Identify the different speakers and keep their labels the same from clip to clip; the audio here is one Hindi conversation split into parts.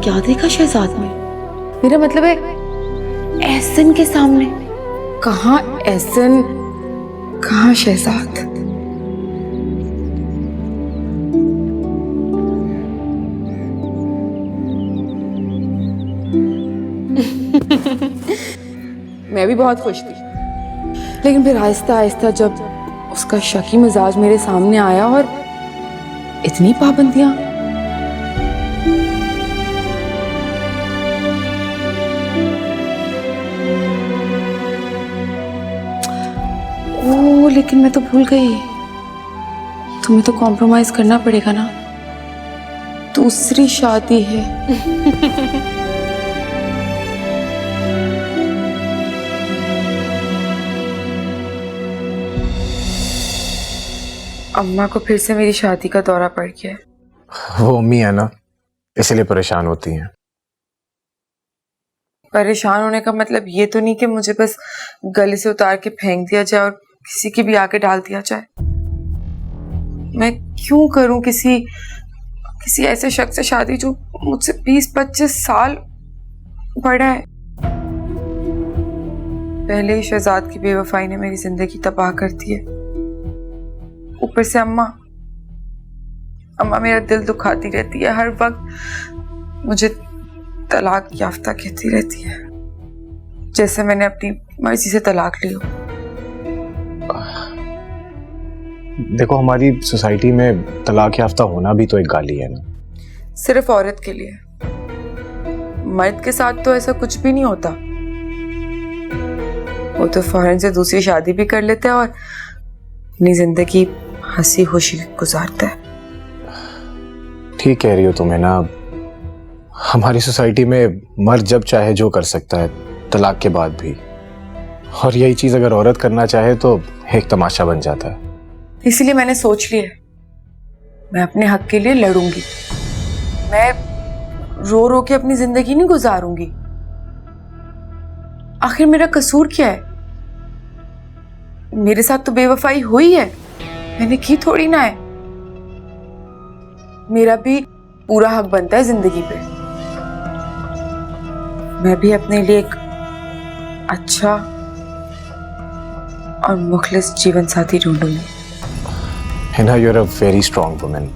Speaker 1: क्या देखा शहजाद में? मेरा मतलब है एहसन के सामने। कहाँ एहसन, कहाँ शहजाद? मैं भी बहुत खुश थी, लेकिन फिर आहिस्ता आहिस्ता जब उसका शकी मिजाज मेरे सामने आया और इतनी पाबंदियां। ओह, लेकिन मैं तो भूल गई, तुम्हें तो कॉम्प्रोमाइज करना पड़ेगा ना, दूसरी शादी है। अम्मा को फिर से मेरी शादी का दौरा पड़ गया है।
Speaker 2: वो अम्मी है ना, इसलिए परेशान होती हैं।
Speaker 1: परेशान होने का मतलब ये तो नहीं कि मुझे बस गले से उतार के फेंक दिया जाए और किसी की भी आके डाल दिया जाए। मैं क्यों करूं किसी ऐसे शख्स से शादी जो मुझसे 20-25 साल बड़ा है। पहले ही शहजाद की बेवफाई ने मेरी जिंदगी तबाह कर दी है, ऊपर से अम्मा मेरा दिल दुखाती रहती है, हर वक्त मुझे तलाक याफ्ता कहती रहती है, जैसे मैंने अपनी मर्जी से तलाक ली हो।
Speaker 2: देखो, हमारी सोसाइटी में तलाक याफ्ता होना भी तो एक गाली है ना।
Speaker 1: सिर्फ औरत के लिए, मर्द के साथ तो ऐसा कुछ भी नहीं होता। वो तो फौरन से दूसरी शादी भी कर लेता है और अपनी जिंदगी हंसी खुशी गुजारता है।
Speaker 2: ठीक कह रही हो तुम्हें ना, हमारी सोसाइटी में मर्द जब चाहे जो कर सकता है, तलाक के बाद भी। और यही चीज अगर औरत करना चाहे तो एक तमाशा बन जाता है।
Speaker 1: इसीलिए मैंने सोच लिया, मैं अपने हक के लिए लड़ूंगी। मैं रो रो के अपनी जिंदगी नहीं गुजारूंगी। आखिर मेरा कसूर क्या है? मेरे साथ तो बेवफाई हुई है, मैंने की थोड़ी ना है। मेरा भी पूरा हक बनता है जिंदगी पे। मैं भी अपने लिए एक अच्छा और मुखलिस जीवन साथी ढूंढूंगी।
Speaker 2: Hina, you are a very strong woman.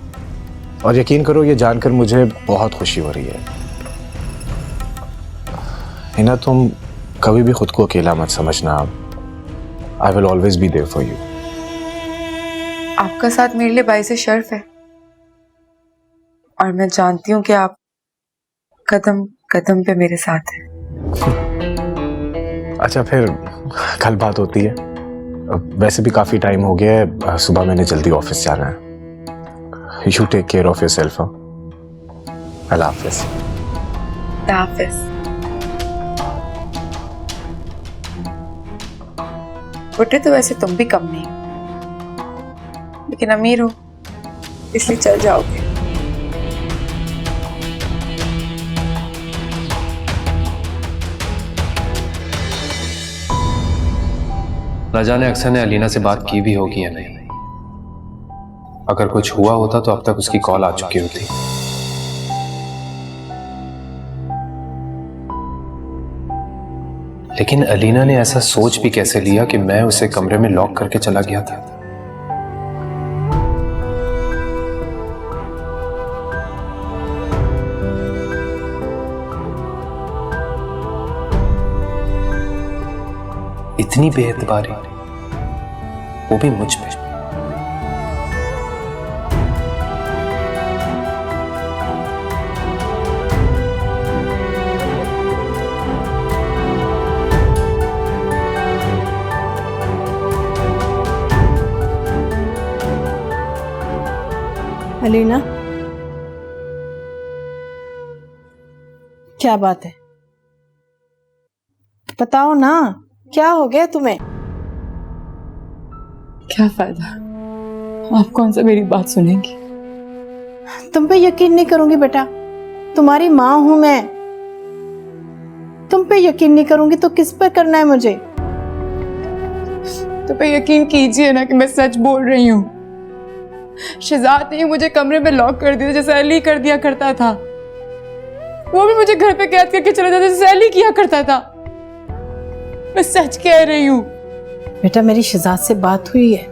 Speaker 2: और यकीन करो, ये जानकर मुझे बहुत खुशी हो रही है। हिना, तुम कभी भी खुद को अकेला मत समझना। I will always be there for you.
Speaker 1: आपका साथ मेरे लिए बाइसे शर्फ है, और मैं जानती हूँ कि आप कदम कदम पे मेरे साथ हैं।
Speaker 2: अच्छा, फिर कल बात होती है। वैसे भी काफी टाइम हो गया है, सुबह मैंने जल्दी ऑफिस जाना है। You take care of yourself. अल्लाह हाफिज।
Speaker 1: हाफिज। बुढ़े तो वैसे तुम भी कम नहीं, लेकिन अमीर हो इसलिए चल जाओगे।
Speaker 3: न जाने अक्सर ने अलीना से बात की भी होगी या नहीं। अगर कुछ हुआ होता तो अब तक उसकी कॉल आ चुकी होती। लेकिन अलीना ने ऐसा सोच भी कैसे लिया कि मैं उसे कमरे में लॉक करके चला गया था। इतनी बेएतबारी, वो भी मुझ पे।
Speaker 4: अलीना, क्या बात है? बताओ ना, क्या हो गया तुम्हें?
Speaker 1: क्या फायदा, आप कौन सा मेरी बात सुनेंगी?
Speaker 4: तुम पे यकीन नहीं करूंगी बेटा, तुम्हारी माँ हूं मैं। तुम पे यकीन नहीं करूंगी तो किस पर करना है मुझे?
Speaker 1: तो पे यकीन कीजिए ना कि मैं सच बोल रही हूँ। शहजाद ने मुझे कमरे में लॉक कर दिया जैसे अली कर दिया करता था। वो भी मुझे घर पे कैद करके चला जाता जैसे अली किया करता था। मैं सच कह रही हूँ।
Speaker 4: बेटा मेरी शहजाद से बात हुई है,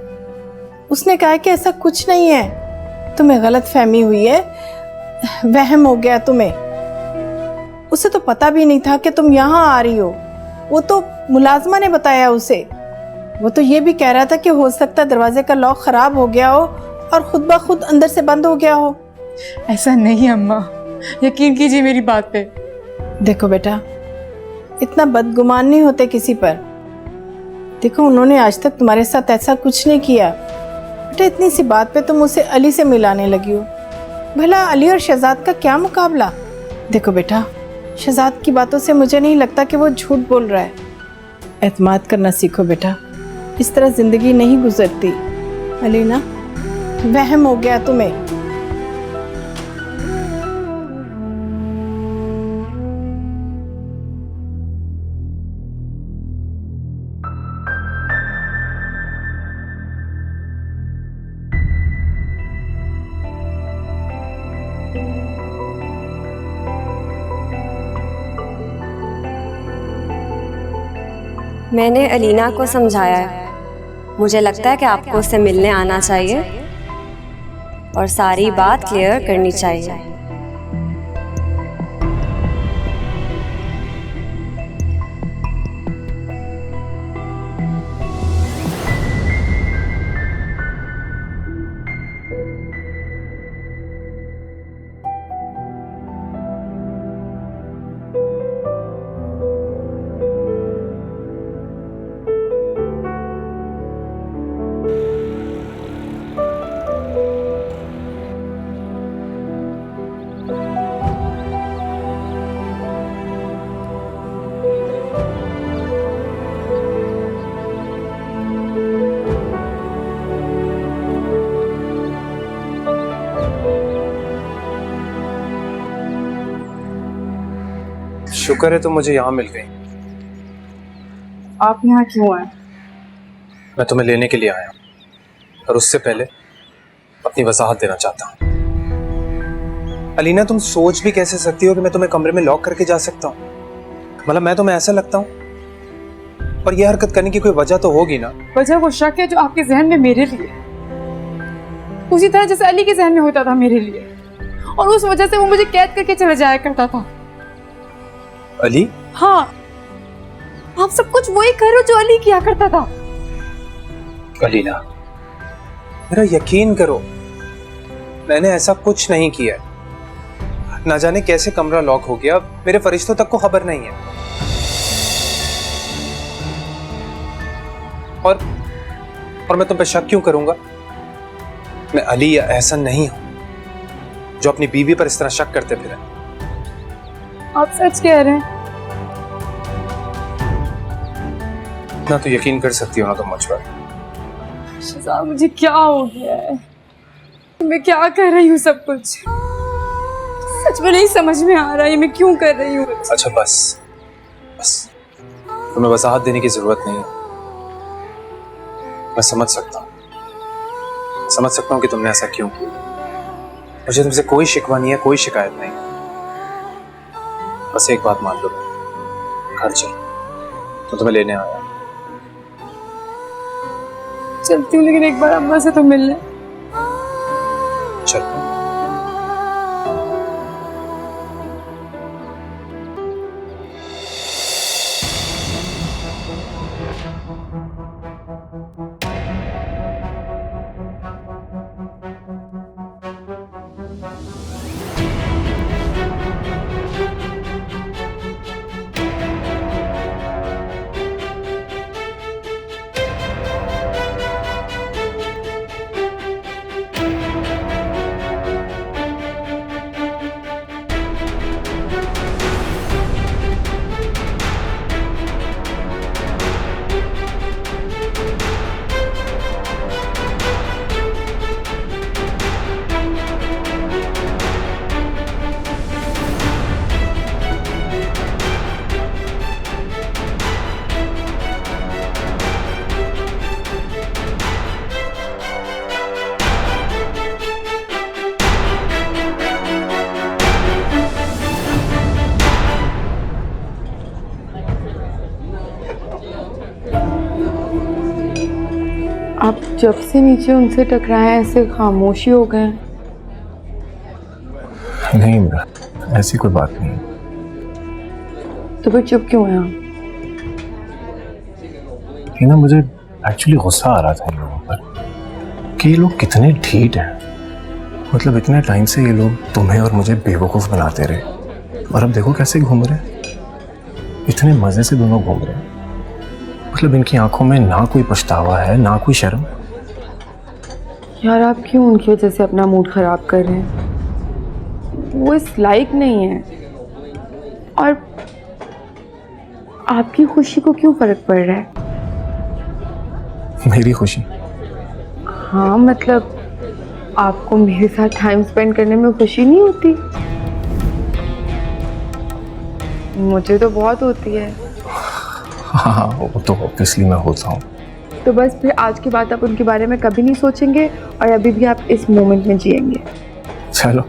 Speaker 4: उसने कहा कि ऐसा कुछ नहीं है, तुम्हें गलत फहमी हुई है, वहम हो गया तुम्हें। उसे तो पता भी नहीं था कि तुम यहाँ आ रही हो, वो तो मुलाजमा ने बताया उसे। वो तो ये भी कह रहा था कि हो सकता दरवाजे का लॉक खराब हो गया हो और खुद ब खुद अंदर से बंद हो गया हो।
Speaker 1: ऐसा नहीं अम्मा, यकीन कीजिए मेरी बात पे।
Speaker 4: देखो बेटा, इतना बदगुमान नहीं होते किसी पर। देखो उन्होंने आज तक तुम्हारे साथ ऐसा कुछ नहीं किया। बेटा इतनी सी बात पे तुम उसे अली से मिलाने लगी हो। भला अली और शहजाद का क्या मुकाबला। देखो बेटा, शहजाद की बातों से मुझे नहीं लगता कि वो झूठ बोल रहा है। एतमाद करना सीखो बेटा, इस तरह जिंदगी नहीं गुजरती। अलीना, वहम हो गया तुम्हें।
Speaker 5: मैंने अलीना को समझाया है, मुझे लगता है कि आपको उससे मिलने आना चाहिए और सारी बात क्लियर करनी चाहिए।
Speaker 3: शुक्र है तुम मुझे यहाँ मिल गई।
Speaker 1: आप यहाँ क्यों आए?
Speaker 3: मैं तुम्हें लेने के लिए आया हूँ, और उससे पहले अपनी वजाहत देना चाहता हूँ। अलीना, तुम सोच भी कैसे सकती हो कि मैं तुम्हें कमरे में लॉक करके जा सकता हूँ? मतलब मैं तुम्हें ऐसा लगता हूँ? पर यह हरकत करने की कोई वजह तो होगी ना?
Speaker 1: वजह वो शक है जो आपके जहन में मेरे लिए, उसी तरह जैसे अली के जहन में होता था मेरे लिए, और उस वजह से वो मुझे कैद करके चला जाया करता था।
Speaker 3: अली?
Speaker 1: हाँ, आप सब कुछ वही कर रहे हो जो अली किया करता था।
Speaker 3: अलीना, मेरा यकीन करो, मैंने ऐसा कुछ नहीं किया। ना जाने कैसे कमरा लॉक हो गया, मेरे फरिश्तों तक को खबर नहीं है। और मैं तुम पे शक क्यों करूंगा? मैं अली या एहसन नहीं हूं जो अपनी बीवी पर इस तरह शक करते फिरे।
Speaker 1: आप सच कह रहे हैं?
Speaker 3: ना तो यकीन कर सकती हो ना तुम मुझ पर।
Speaker 1: शहजाद, मुझे क्या हो गया है? मैं क्या कर रही हूँ? सब कुछ सच में नहीं समझ में आ रहा है, मैं क्यों कर रही हूँ?
Speaker 3: अच्छा बस तुम्हें वजाहत देने की जरूरत नहीं है। मैं समझ सकता हूँ कि तुमने ऐसा क्यों किया। मुझे तुमसे कोई शिकवा नहीं है, कोई शिकायत नहीं। बस एक बात मान लो, घर चल, तो तुम्हें लेने आया।
Speaker 1: चलती हूँ, लेकिन एक बार अम्मा से तो मिल ले।
Speaker 3: चल।
Speaker 1: आप जब से नीचे उनसे टकराए ऐसे खामोशी हो गए।
Speaker 2: नहीं इमरान, ऐसी कोई बात नहीं।
Speaker 1: तो फिर चुप क्यों हैं आप?
Speaker 2: ये ना मुझे एक्चुअली गुस्सा आ रहा था इन लोगों पर कि ये लोग कितने ढीठ हैं। मतलब इतने टाइम से ये लोग तुम्हें और मुझे बेवकूफ़ बनाते रहे और अब देखो कैसे घूम रहे हैं। इतने मज़े से दोनों घूम रहे हैं। मतलब इनकी आंखों में ना कोई पछतावा है ना कोई शर्म।
Speaker 1: यार आप क्यों उनकी वजह से अपना मूड खराब कर रहे हैं? वो इस लायक नहीं है। और आपकी खुशी को क्यों फर्क पड़ रहा है?
Speaker 2: मेरी खुशी?
Speaker 1: हाँ मतलब आपको मेरे साथ टाइम स्पेंड करने में खुशी नहीं होती? मुझे तो बहुत होती है।
Speaker 2: हाँ वो तो ऑब्वियसली मैं होता हूँ।
Speaker 1: तो बस फिर आज के बाद आप उनके बारे में कभी नहीं सोचेंगे और अभी भी आप इस मोमेंट में जिएंगे।
Speaker 2: चलो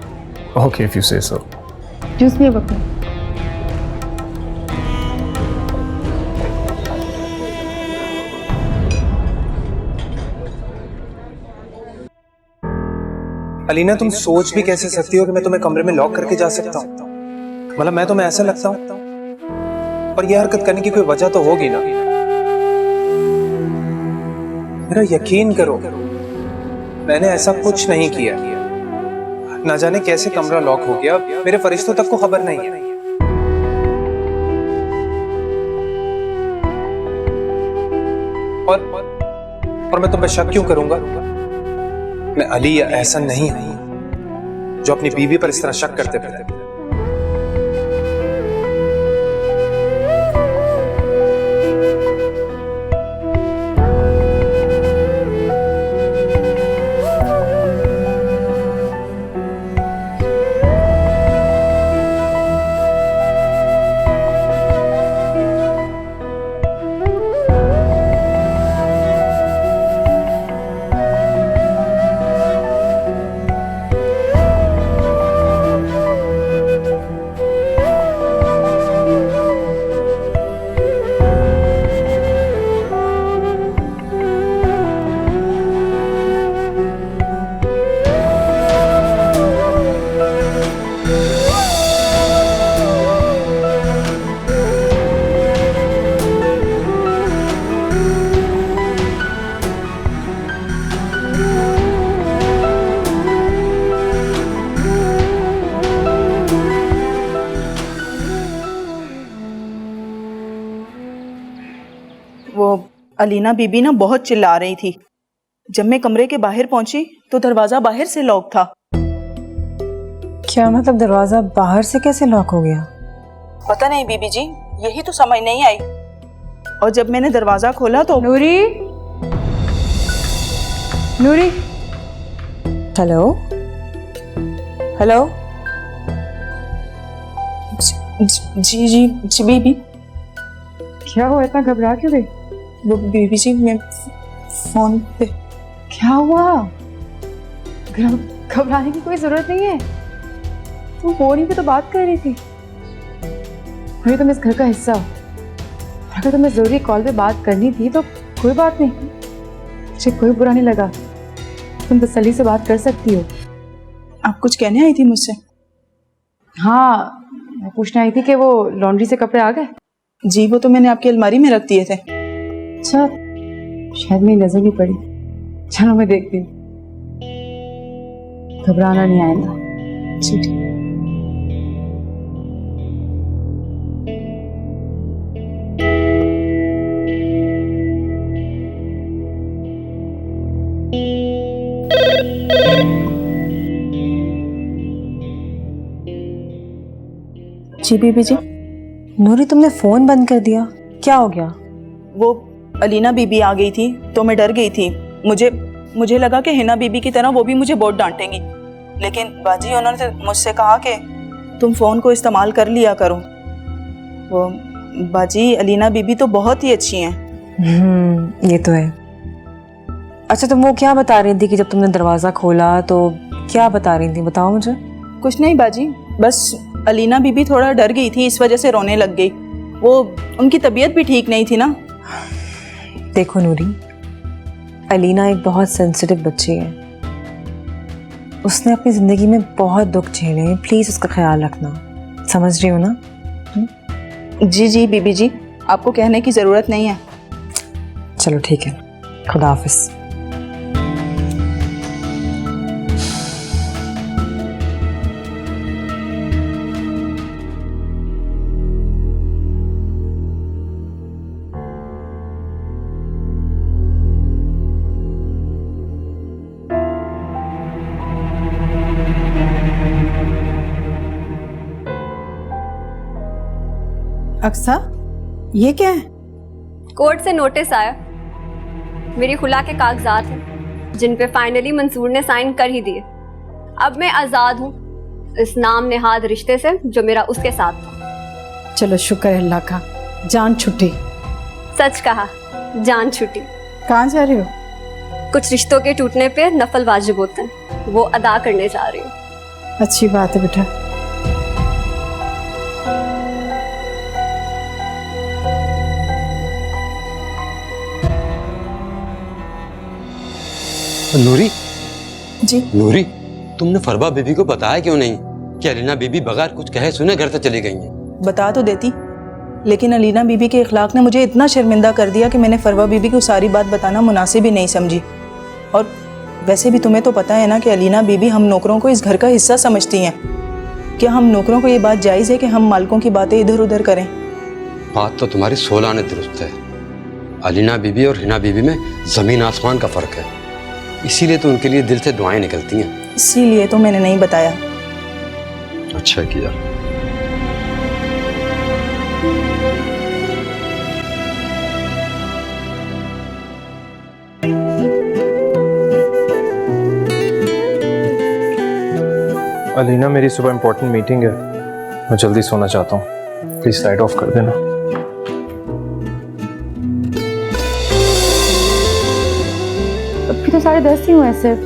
Speaker 2: ओके इफ यू से सो।
Speaker 1: जूस नहीं बकना।
Speaker 3: अलीना तुम सोच भी कैसे सकती हो कि मैं तुम्हें कमरे में लॉक करके जा सकता हूँ? मतलब मैं तुम्हें ऐसा लगता हूँ? पर यह हरकत करने की कोई वजह तो होगी ना। मेरा यकीन करो मैंने ऐसा कुछ नहीं किया। ना जाने कैसे कमरा लॉक हो गया, मेरे फरिश्तों तक को खबर नहीं है। और मैं तुम पे शक क्यों करूंगा? मैं अली या एहसन नहीं हूं जो अपनी बीवी पर इस तरह शक करते फिरते।
Speaker 6: वो अलीना बीबी ना बहुत चिल्ला रही थी। जब मैं कमरे के बाहर पहुंची तो दरवाजा बाहर से लॉक था।
Speaker 7: क्या मतलब दरवाजा बाहर से कैसे लॉक हो गया?
Speaker 6: पता नहीं बीबी जी, यही तो समझ नहीं आई। और जब मैंने दरवाजा खोला तो
Speaker 1: नूरी, नूरी,
Speaker 7: हेलो हेलो। जी जी जी बीबी।
Speaker 1: क्या हुआ? इतना घबरा क्यों गई?
Speaker 7: वो बीबी जी मैं फोन पे।
Speaker 1: क्या हुआ? घबराने की कोई जरूरत नहीं है। तुम फोन ही पे तो बात कर रही थी। भाई तुम इस घर का हिस्सा हो। अगर तुम्हें जरूरी कॉल पे बात करनी थी तो कोई बात नहीं, मुझे कोई बुरा नहीं लगा। तुम तसल्ली से बात कर सकती हो।
Speaker 6: आप कुछ कहने आई थी मुझसे?
Speaker 1: हाँ, मैं पूछने आई थी कि वो लॉन्ड्री से कपड़े आ गए।
Speaker 6: जी वो तो मैंने आपकी अलमारी में रख दिए थे।
Speaker 1: अच्छा, शायद मेरी नजर नहीं पड़ी। चलो मैं देखती हूँ। घबराना नहीं आएगा।
Speaker 6: जी ठीक।
Speaker 7: जी बीबी जी। नूरी तुमने फोन बंद कर दिया, क्या हो गया?
Speaker 6: वो अलीना बीबी आ गई थी तो मैं डर गई थी। मुझे लगा कि हिना बीबी की तरह वो भी मुझे बहुत डांटेंगी, लेकिन बाजी उन्होंने मुझसे कहा कि तुम फ़ोन को इस्तेमाल कर लिया करो। वो बाजी अलीना बीबी तो बहुत ही अच्छी हैं।
Speaker 7: ये तो है। अच्छा तुम वो क्या बता रही थी कि जब तुमने दरवाज़ा खोला तो क्या बता रही थी, बताओ मुझे।
Speaker 6: कुछ नहीं बाजी, बस अलीना बीबी थोड़ा डर गई थी, इस वजह से रोने लग गई। वो उनकी तबीयत भी ठीक नहीं थी ना।
Speaker 7: देखो नूरी, अलीना एक बहुत सेंसिटिव बच्ची है, उसने अपनी ज़िंदगी में बहुत दुख झेले हैं, प्लीज़ उसका ख्याल रखना, समझ रही हो ना?
Speaker 6: जी जी बीबी जी, आपको कहने की ज़रूरत नहीं है।
Speaker 7: चलो ठीक है, खुदा हाफिज़।
Speaker 4: अक्सा, ये क्या है?
Speaker 5: कोर्ट से नोटिस आया, मेरी खुला के कागजात हैं जिन पे फाइनली मंसूर ने साइन कर ही दिए। अब मैं आज़ाद हूँ इस नाम नेहाद रिश्ते से जो मेरा उसके साथ था।
Speaker 4: चलो शुक्र है अल्लाह का, जान छुट्टी।
Speaker 5: सच कहा, जान छुट्टी।
Speaker 4: कहाँ जा रहे हो?
Speaker 5: कुछ रिश्तों के टूटने पे नफल वाजिब होते हैं, वो अदा करने जा रही हूँ।
Speaker 4: अच्छी बात है बेटा।
Speaker 8: नूरी
Speaker 6: जी
Speaker 8: नूरी, तुमने फरबा बीबी को बताया क्यों नहीं कि अलीना बीबी बगैर कुछ कहे सुने घर से चली गई हैं?
Speaker 6: बता तो देती, लेकिन अलीना बीबी के इखलाक ने मुझे इतना शर्मिंदा कर दिया कि मैंने फरवा बीबी को सारी बात बताना मुनासिब ही नहीं समझी। और वैसे भी तुम्हें तो पता है ना कि अलीना बीबी हम नौकरों को इस घर का हिस्सा समझती हैं। क्या हम नौकरों को ये बात जायज़ है कि हम मालिकों की बातें इधर उधर करें?
Speaker 8: बात तो तुम्हारी 16 आने दुरुस्त है। अलीना बीबी और हिना बीबी में ज़मीन आसमान का फ़र्क है, इसीलिए तो उनके लिए दिल से दुआएं निकलती हैं।
Speaker 6: इसीलिए तो मैंने नहीं बताया।
Speaker 8: अच्छा किया।
Speaker 3: अलीना, मेरी सुबह इंपॉर्टेंट मीटिंग है, मैं जल्दी सोना चाहता हूँ, प्लीज लाइट ऑफ कर देना।
Speaker 9: अभी तो 10:30 ही हुए हैं सिर्फ,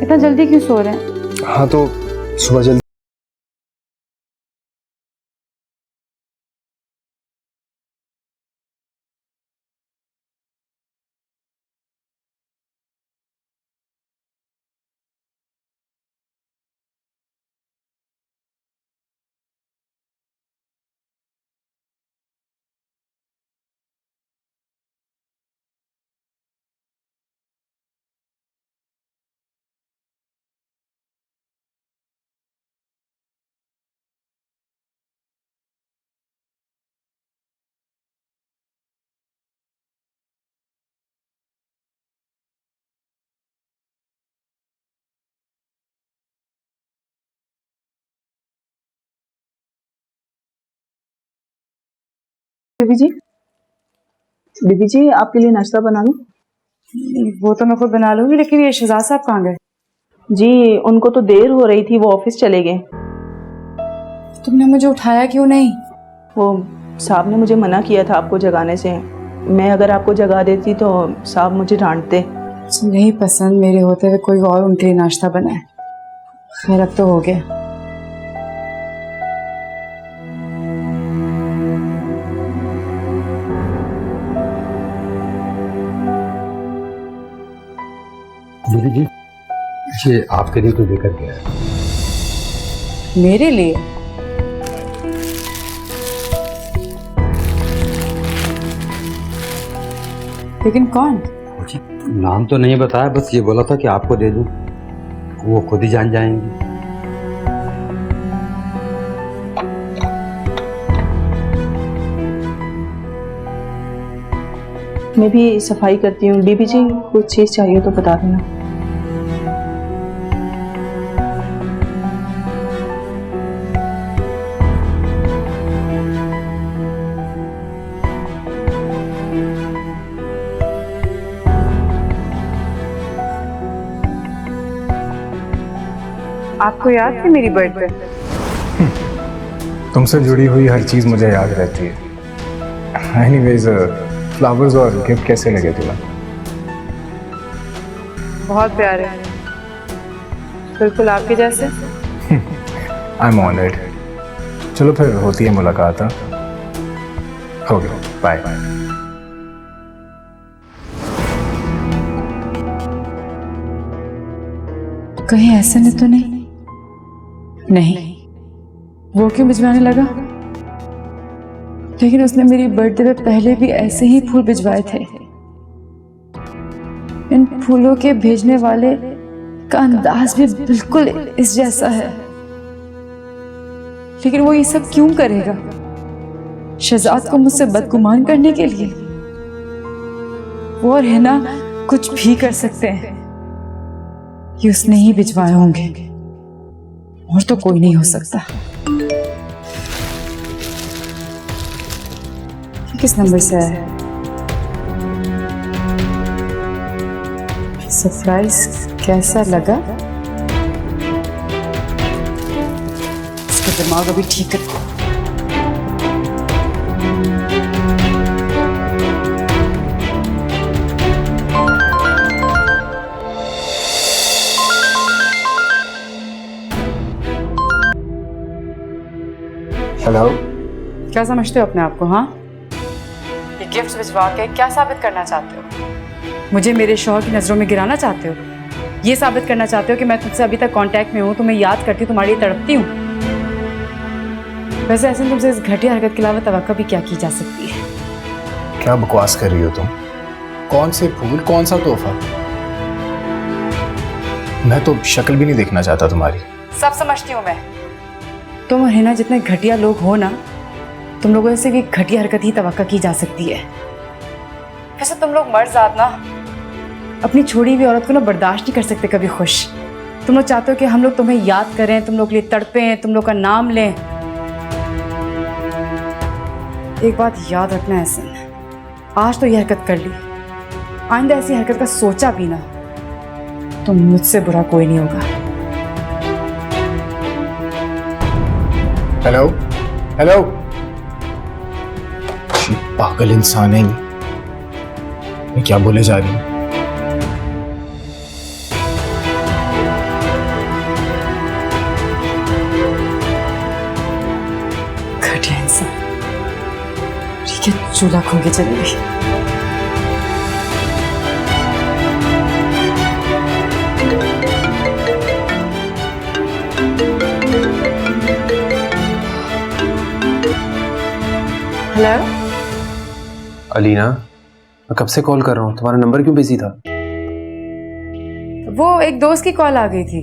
Speaker 9: इतना जल्दी क्यों सो रहे हैं?
Speaker 3: हाँ तो सुबह जल्दी।
Speaker 6: बीबी जी आपके लिए नाश्ता बना लूं?
Speaker 9: वो तो मैं खुद बना लूंगी, लेकिन ये शहजाद साहब कहाँ गए?
Speaker 6: जी उनको तो देर हो रही थी, वो ऑफिस चले गए।
Speaker 9: तुमने मुझे उठाया क्यों नहीं?
Speaker 6: वो साहब ने मुझे मना किया था आपको जगाने से। मैं अगर आपको जगा देती तो साहब मुझे डांटते।
Speaker 9: नहीं पसंद मेरे होते हुए कोई और उनके लिए नाश्ता बनाए। खैर अब तो हो गया।
Speaker 8: बीबी जी, ये आपके लिए तो लेकर गया है।
Speaker 9: मेरे लिए? लेकिन कौन?
Speaker 8: नाम तो नहीं बताया, बस ये बोला था कि आपको दे दूं, वो खुद ही जान जाएंगी।
Speaker 6: मैं भी सफाई करती हूँ। बीबी जी कुछ चीज़ चाहिए तो बता देना।
Speaker 9: आपको याद थी मेरी बर्थडे?
Speaker 2: तुमसे जुड़ी हुई हर चीज़ मुझे याद रहती है। एनीवेज, फ्लावर्स और गिफ्ट कैसे लगे तुम्हें?
Speaker 9: बहुत प्यारे, बिल्कुल आपके जैसे।
Speaker 2: I am honoured. चलो फिर होती है मुलाकात। हो गया, बाय।
Speaker 9: कहीं ऐसे ने तो नहीं? नहीं, वो क्यों भिजवाने लगा? लेकिन उसने मेरी बर्थडे पे पहले भी ऐसे ही फूल भिजवाए थे। इन फूलों के भेजने वाले का अंदाज भी बिल्कुल इस जैसा है। लेकिन वो ये सब क्यों करेगा? शहजाद को मुझसे बदगुमान करने के लिए? वो और हिना कुछ भी कर सकते हैं। ये उसने ही भिजवाए होंगे, और तो कोई नहीं हो सकता। किस नंबर से आया है? सरप्राइज कैसा लगा? इसका दिमाग अभी ठीक है।
Speaker 2: हेलो,
Speaker 9: क्या समझते हो अपने आप को? हाँ, ये गिफ्ट भिजवा के क्या साबित करना चाहते हो? मुझे मेरे शौहर की नजरों में गिराना चाहते हो? ये साबित करना चाहते हो कि मैं तुमसे अभी तक कांटेक्ट में हूँ, तुम्हें याद करती हूँ, तुम्हारे लिए तड़पती हूँ? वैसे ऐसे तुमसे इस घटिया हरकत के अलावा तवक्को भी क्या की जा सकती है?
Speaker 2: क्या बकवास कर रही हो तुम? कौन से फूल, कौन सा तोहफा? मैं तो शक्ल भी नहीं देखना चाहता तुम्हारी।
Speaker 9: सब समझती हूँ मैं। तुम और हिना जितने घटिया लोग हो ना, तुम लोगों से भी घटिया हरकत ही तवक्को की जा सकती है। वैसे तुम लोग मर्द जात ना अपनी छोड़ी हुई औरत को ना बर्दाश्त नहीं कर सकते कभी खुश। तुम लोग चाहते हो कि हम लोग तुम्हें याद करें, तुम लोग के लिए तड़पें, तुम लोग का नाम लें। एक बात याद रखना एहसन, आज तो ये हरकत कर ली, आइंदा ऐसी हरकत का सोचा भी ना तो मुझसे बुरा कोई नहीं होगा।
Speaker 2: हेलो हेलो, पागल इंसान है ये। मैं क्या बोले जा रही हूँ?
Speaker 9: घटिया इंसान, ठीक है, चूल्हा खोल के चली गई। हेलो,
Speaker 3: अलीना, मैं कब से कॉल कर रहा हूँ, तुम्हारा नंबर क्यों बिजी था?
Speaker 9: वो एक दोस्त की कॉल आ गई थी।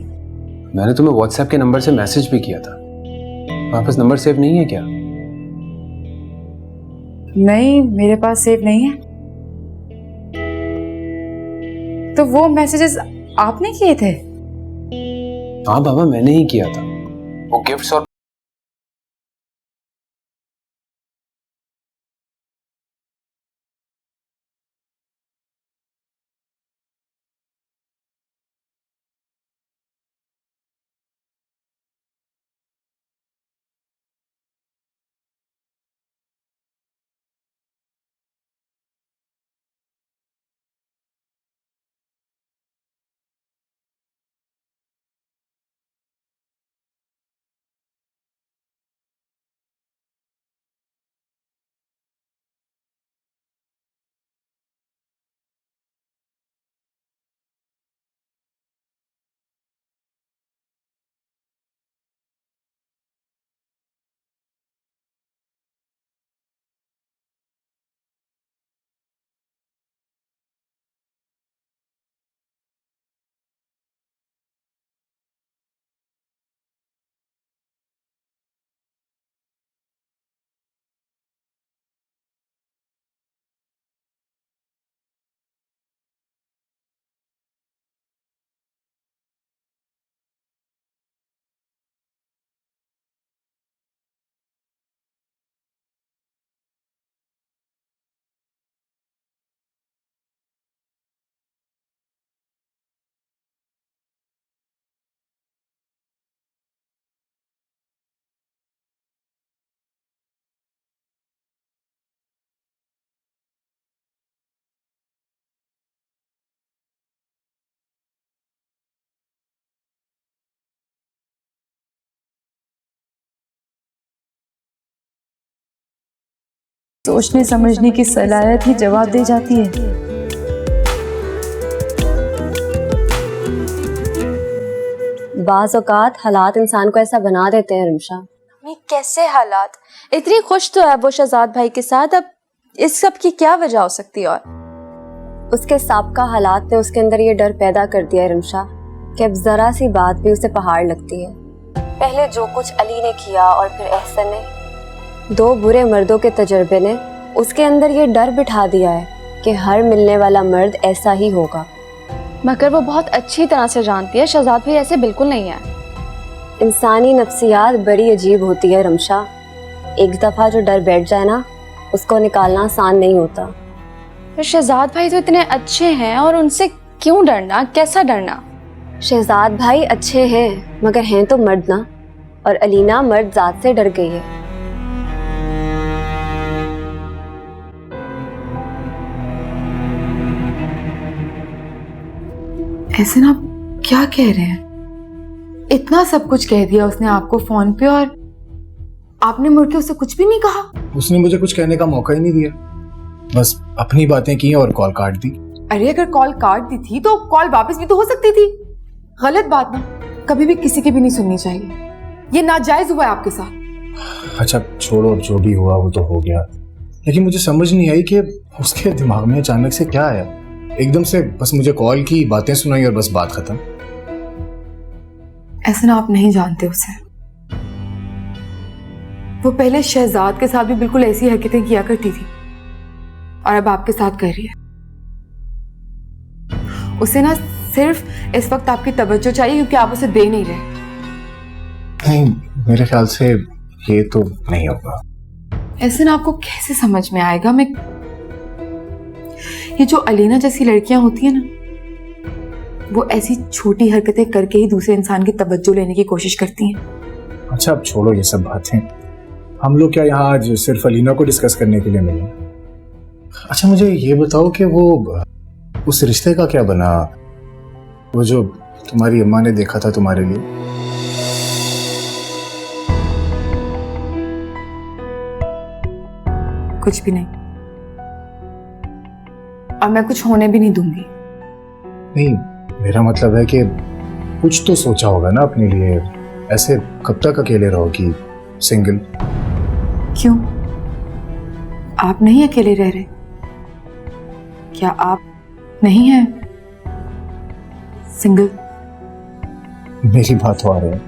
Speaker 3: मैंने तुम्हें व्हाट्सएप के नंबर से मैसेज भी किया था। वापस नंबर सेव नहीं है क्या?
Speaker 9: नहीं, मेरे पास सेव नहीं है। तो वो मैसेजेस आपने किए थे?
Speaker 3: हाँ बाबा, मैंने ही किया था। वो गिफ्ट्स और
Speaker 9: सोचने समझने की सलाहियत ही जवाब दे जाती है।
Speaker 5: बाज़ औक़ात हालात इंसान को ऐसा बना देते हैं रिमशा।
Speaker 10: मैं कैसे हालात? इतनी खुश तो है वो शहजाद भाई के साथ, अब इस सब की क्या वजह हो सकती है? और
Speaker 5: उसके साबका हालात ने उसके अंदर ये डर पैदा कर दिया है रिमशा कि अब जरा सी बात भी उसे पहाड़ लगती है। पहले जो कुछ अली ने किया और फिर एहसन ने, 2 बुरे मर्दों के तजर्बे ने उसके अंदर ये डर बिठा दिया है कि हर मिलने वाला मर्द ऐसा ही होगा।
Speaker 10: मगर वो बहुत अच्छी तरह से जानती है शहजाद भाई ऐसे बिल्कुल नहीं है।
Speaker 5: इंसानी नफ्सियात बड़ी अजीब होती है रमशा। एक दफ़ा जो डर बैठ जाए ना, उसको निकालना आसान नहीं होता।
Speaker 10: पर शहजाद भाई तो इतने अच्छे हैं और उनसे क्यों डरना? कैसा डरना?
Speaker 5: शहजाद भाई अच्छे हैं मगर हैं तो मर्द ना, और अलीना मर्द जात से डर गई है।
Speaker 1: ऐसे ना क्या कह रहे हैं? इतना सब कुछ कह दिया उसने आपको फोन पे और आपने मुड़ के उसे कुछ भी नहीं कहा?
Speaker 2: उसने मुझे कुछ कहने का मौका ही नहीं दिया, बस अपनी बातें की और कॉल काट दी।
Speaker 1: अरे अगर कॉल काट दी थी तो कॉल वापस भी तो हो सकती थी। गलत बात ना कभी भी किसी की भी नहीं सुननी चाहिए। ये नाजायज हुआ है आपके साथ।
Speaker 2: अच्छा छोड़ो, जो भी हुआ वो तो हो गया, लेकिन मुझे समझ नहीं आई कि उसके दिमाग में अचानक से क्या आया। एकदम से बस मुझे कॉल की, बातें सुनाई और बस बात खत्म।
Speaker 1: ऐसा ना आप नहीं जानते उसे। वो पहले शहजाद के साथ भी बिल्कुल ऐसी हरकतें किया करती थी और अब आपके साथ कर रही है। उसे ना सिर्फ इस वक्त आपकी तवज्जो चाहिए क्योंकि आप उसे दे नहीं रहे।
Speaker 2: नहीं, मेरे ख्याल से ये तो नहीं होगा।
Speaker 1: ऐसे ना आपको कैसे समझ में आएगा? मैं ये जो अलीना जैसी लड़कियां होती है ना, वो ऐसी छोटी हरकतें करके ही दूसरे इंसान की तवज्जो लेने की कोशिश करती हैं।
Speaker 2: अच्छा अब छोड़ो ये सब बातें। हम लोग क्या यहाँ आज सिर्फ अलीना को डिस्कस करने के लिए मिले? अच्छा मुझे ये बताओ कि वो उस रिश्ते का क्या बना, वो जो तुम्हारी अम्मा ने देखा था तुम्हारे लिए?
Speaker 1: कुछ भी नहीं, और मैं कुछ होने भी नहीं दूंगी।
Speaker 2: नहीं, मेरा मतलब है कि कुछ तो सोचा होगा ना अपने लिए। ऐसे कब तक अकेले रहोगी सिंगल?
Speaker 1: क्यों, आप नहीं अकेले रह रहे? क्या आप नहीं हैं सिंगल?
Speaker 2: मेरी बात हो रही है,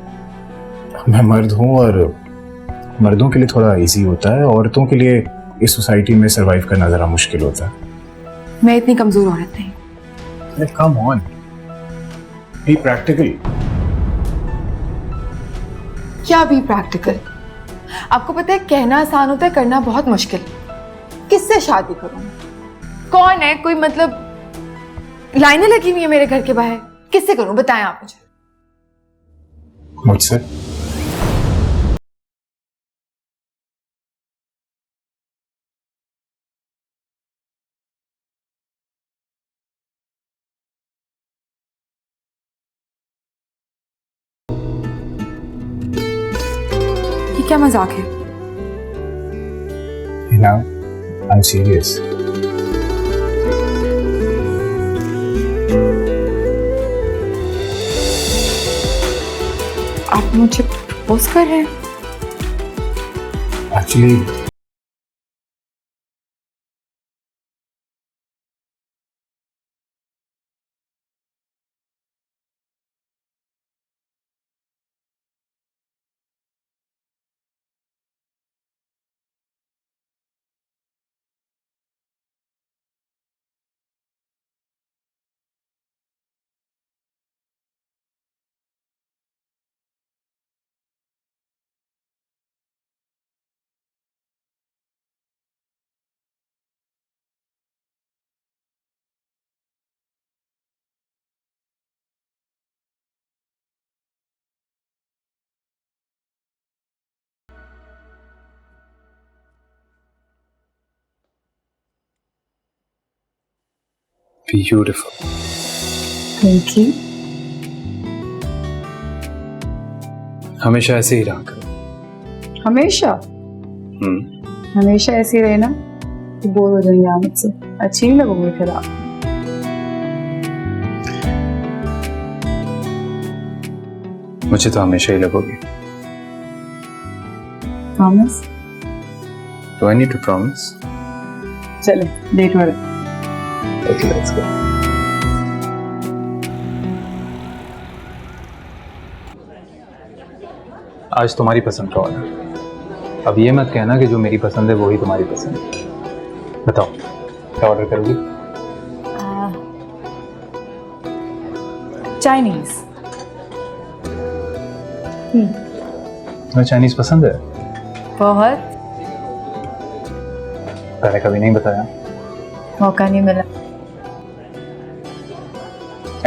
Speaker 2: मैं मर्द हूँ और मर्दों के लिए थोड़ा इजी होता है, औरतों के लिए इस सोसाइटी में सरवाइव करना जरा मुश्किल होता है।
Speaker 1: मैं इतनी कमजोर औरत नहीं।
Speaker 2: Come on, be practical.
Speaker 1: क्या भी प्रैक्टिकल? आपको पता है कहना आसान होता है, करना बहुत मुश्किल। किससे शादी करूं? कौन है कोई, मतलब लाइनें लगी हुई है मेरे घर के बाहर, किससे करूं बताएं आप मुझे।
Speaker 2: मुझसे?
Speaker 1: ये क्या मजाक है?
Speaker 2: Now, I'm serious.
Speaker 1: आप मुझे प्रपोज कर रहे हैं?
Speaker 2: Actually,
Speaker 3: beautiful.
Speaker 1: Thank you.
Speaker 3: हमेशा ऐसे ही रहा करो।
Speaker 9: हमेशा हमेशा ऐसे ही रहना तो बोर हो जाएंगे आप मुझसे, अच्छी नहीं लगोगे फिर आप।
Speaker 3: मुझे तो हमेशा ही लगोगी।
Speaker 9: Promise?
Speaker 3: Do I need to promise?
Speaker 9: चलो डेट हो
Speaker 3: Okay, let's go. आज तुम्हारी पसंद का ऑर्डर। अब ये मत कहना कि जो मेरी पसंद है वो ही तुम्हारी पसंद है। बताओ क्या ऑर्डर करोगी?
Speaker 9: चाइनीज।
Speaker 3: तुम्हें चाइनीज पसंद है?
Speaker 9: बहुत।
Speaker 3: पहले कभी नहीं बताया।
Speaker 9: मौका नहीं मिला।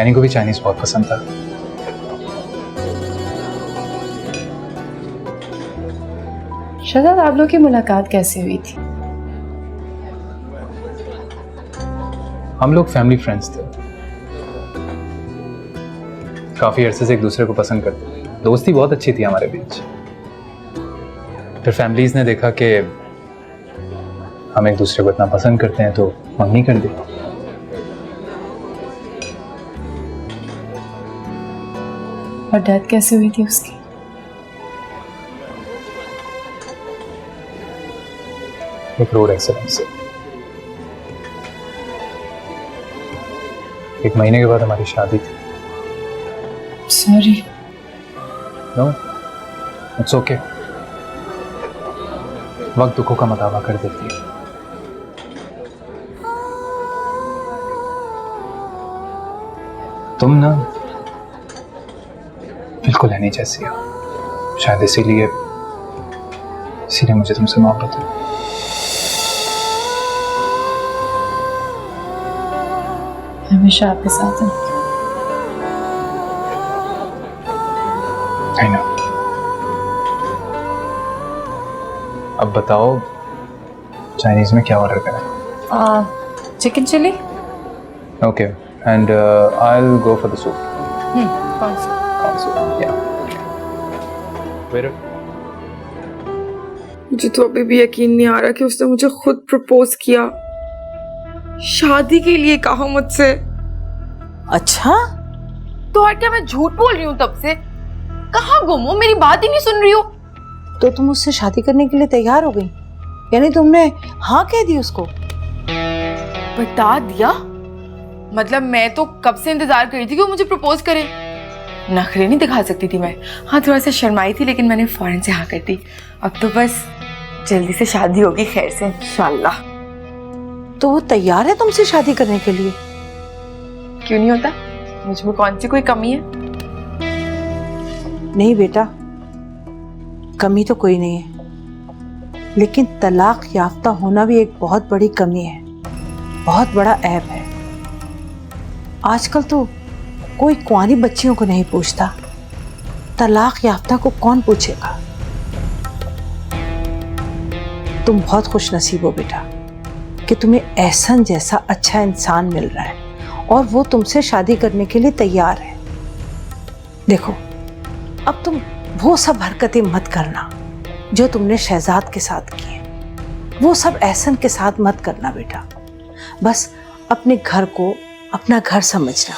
Speaker 3: एनी को भी चाइनीज बहुत पसंद था।
Speaker 9: शहजाद, आप लोग की मुलाकात कैसे हुई थी?
Speaker 3: हम लोग फैमिली फ्रेंड्स थे, काफी अरसे से एक दूसरे को पसंद करते, दोस्ती बहुत अच्छी थी हमारे बीच। फिर फैमिलीज ने देखा कि हम एक दूसरे को इतना पसंद करते हैं तो मंगनी कर दी।
Speaker 9: और डेथ कैसे हुई थी उसकी?
Speaker 3: एक रोड एक्सीडेंट से। एक महीने के बाद हमारी शादी थी।
Speaker 9: सॉरी।
Speaker 3: No, it's okay. वक्त दुखों का मदावा कर देती है। तुम ना बिल्कुल है नहीं जैसी हो, शायद इसीलिए मुझे तुमसे मोहब्बत है।
Speaker 9: हमेशा आपके साथ हैं।
Speaker 3: I know. अब बताओ चाइनीज में क्या ऑर्डर करें?
Speaker 9: Chicken chilli.
Speaker 3: Okay, and I will go for the soup.
Speaker 9: कौन सा?
Speaker 1: मुझे तो अभी भी यकीन नहीं आ रहा कि उसने मुझे खुद प्रपोज किया, शादी के लिए कहा मुझसे।
Speaker 10: अच्छा,
Speaker 1: तो और क्या मैं झूठ बोल रही हूँ? तब से कहाँ गुम हो, मेरी बात ही नहीं सुन रही हो।
Speaker 10: तो तुम उससे शादी करने के लिए तैयार हो गई? यानी तुमने हाँ कह दी उसको?
Speaker 1: बता दिया? मतलब मैं तो कब से इंतजार कर रही थी कि वो मुझे प्रपोज करे। नखरे नहीं दिखा सकती थी मैं। हाँ, थोड़ा सा शर्माई थी, लेकिन मैंने फौरन से हाँ कर दी। अब तो बस जल्दी से शादी होगी खैर से इंशाल्लाह।
Speaker 10: तो वो तैयार है तुमसे शादी करने के लिए?
Speaker 1: क्यों नहीं होता? मुझ में कौन सी कोई कमी है?
Speaker 10: नहीं बेटा, कमी तो कोई नहीं है, लेकिन तलाक याफ्ता होना भी एक बहुत बड़ी कमी है, बहुत बड़ा ऐब है। आजकल तो कोई कुंवारी बच्चियों को नहीं पूछता, तलाक याफ्ता को कौन पूछेगा? तुम बहुत खुश नसीब हो बेटा कि तुम्हें एहसन जैसा अच्छा इंसान मिल रहा है और वो तुमसे शादी करने के लिए तैयार है। देखो, अब तुम वो सब हरकतें मत करना जो तुमने शहजाद के साथ की है, वो सब एहसन के साथ मत करना बेटा। बस अपने घर को अपना घर समझना।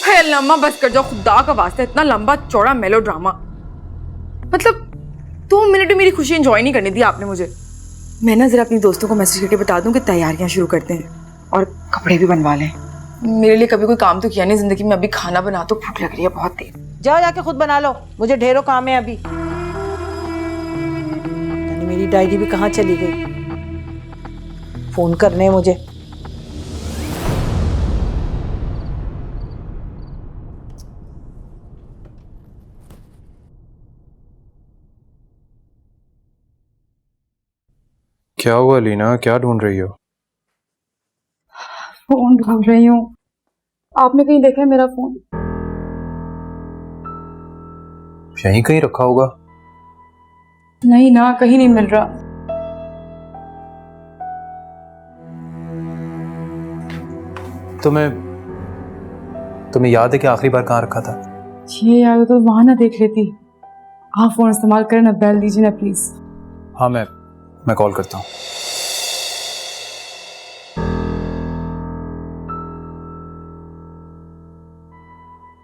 Speaker 1: है अल्लाह अम्मा, बस कर जाओ, खुदा का वास्ता। इतना लंबा चौड़ा मेलोड्रामा, मतलब 2 मिनट में मेरी खुशी एंजॉय नहीं करने दी आपने मुझे। मैं ना जरा अपनी दोस्तों को मैसेज करके बता दूं कि तैयारियां शुरू करते हैं और कपड़े भी बनवा लें। मेरे लिए कभी कोई काम तो किया नहीं जिंदगी में, अभी खाना बना तो भूख लग रही है बहुत तेज।
Speaker 10: जाओ जाके खुद बना लो, मुझे ढेरों काम है अभी। मेरी डायरी भी कहाँ चली गई? फोन करने मुझे।
Speaker 3: क्या हुआ लीना, क्या ढूंढ रही हो?
Speaker 9: फोन ढूंढ रही हूँ। आपने कहीं देखा है मेरा फोन?
Speaker 3: यहीं कहीं रखा होगा।
Speaker 9: नहीं ना, कहीं नहीं मिल रहा।
Speaker 3: तुम्हें याद है कि आखिरी बार कहाँ रखा था?
Speaker 9: ये याद तो वहां ना देख लेती। आप फोन इस्तेमाल करें ना, बेल दीजिए ना प्लीज।
Speaker 3: हाँ, मैं कॉल करता हूँ।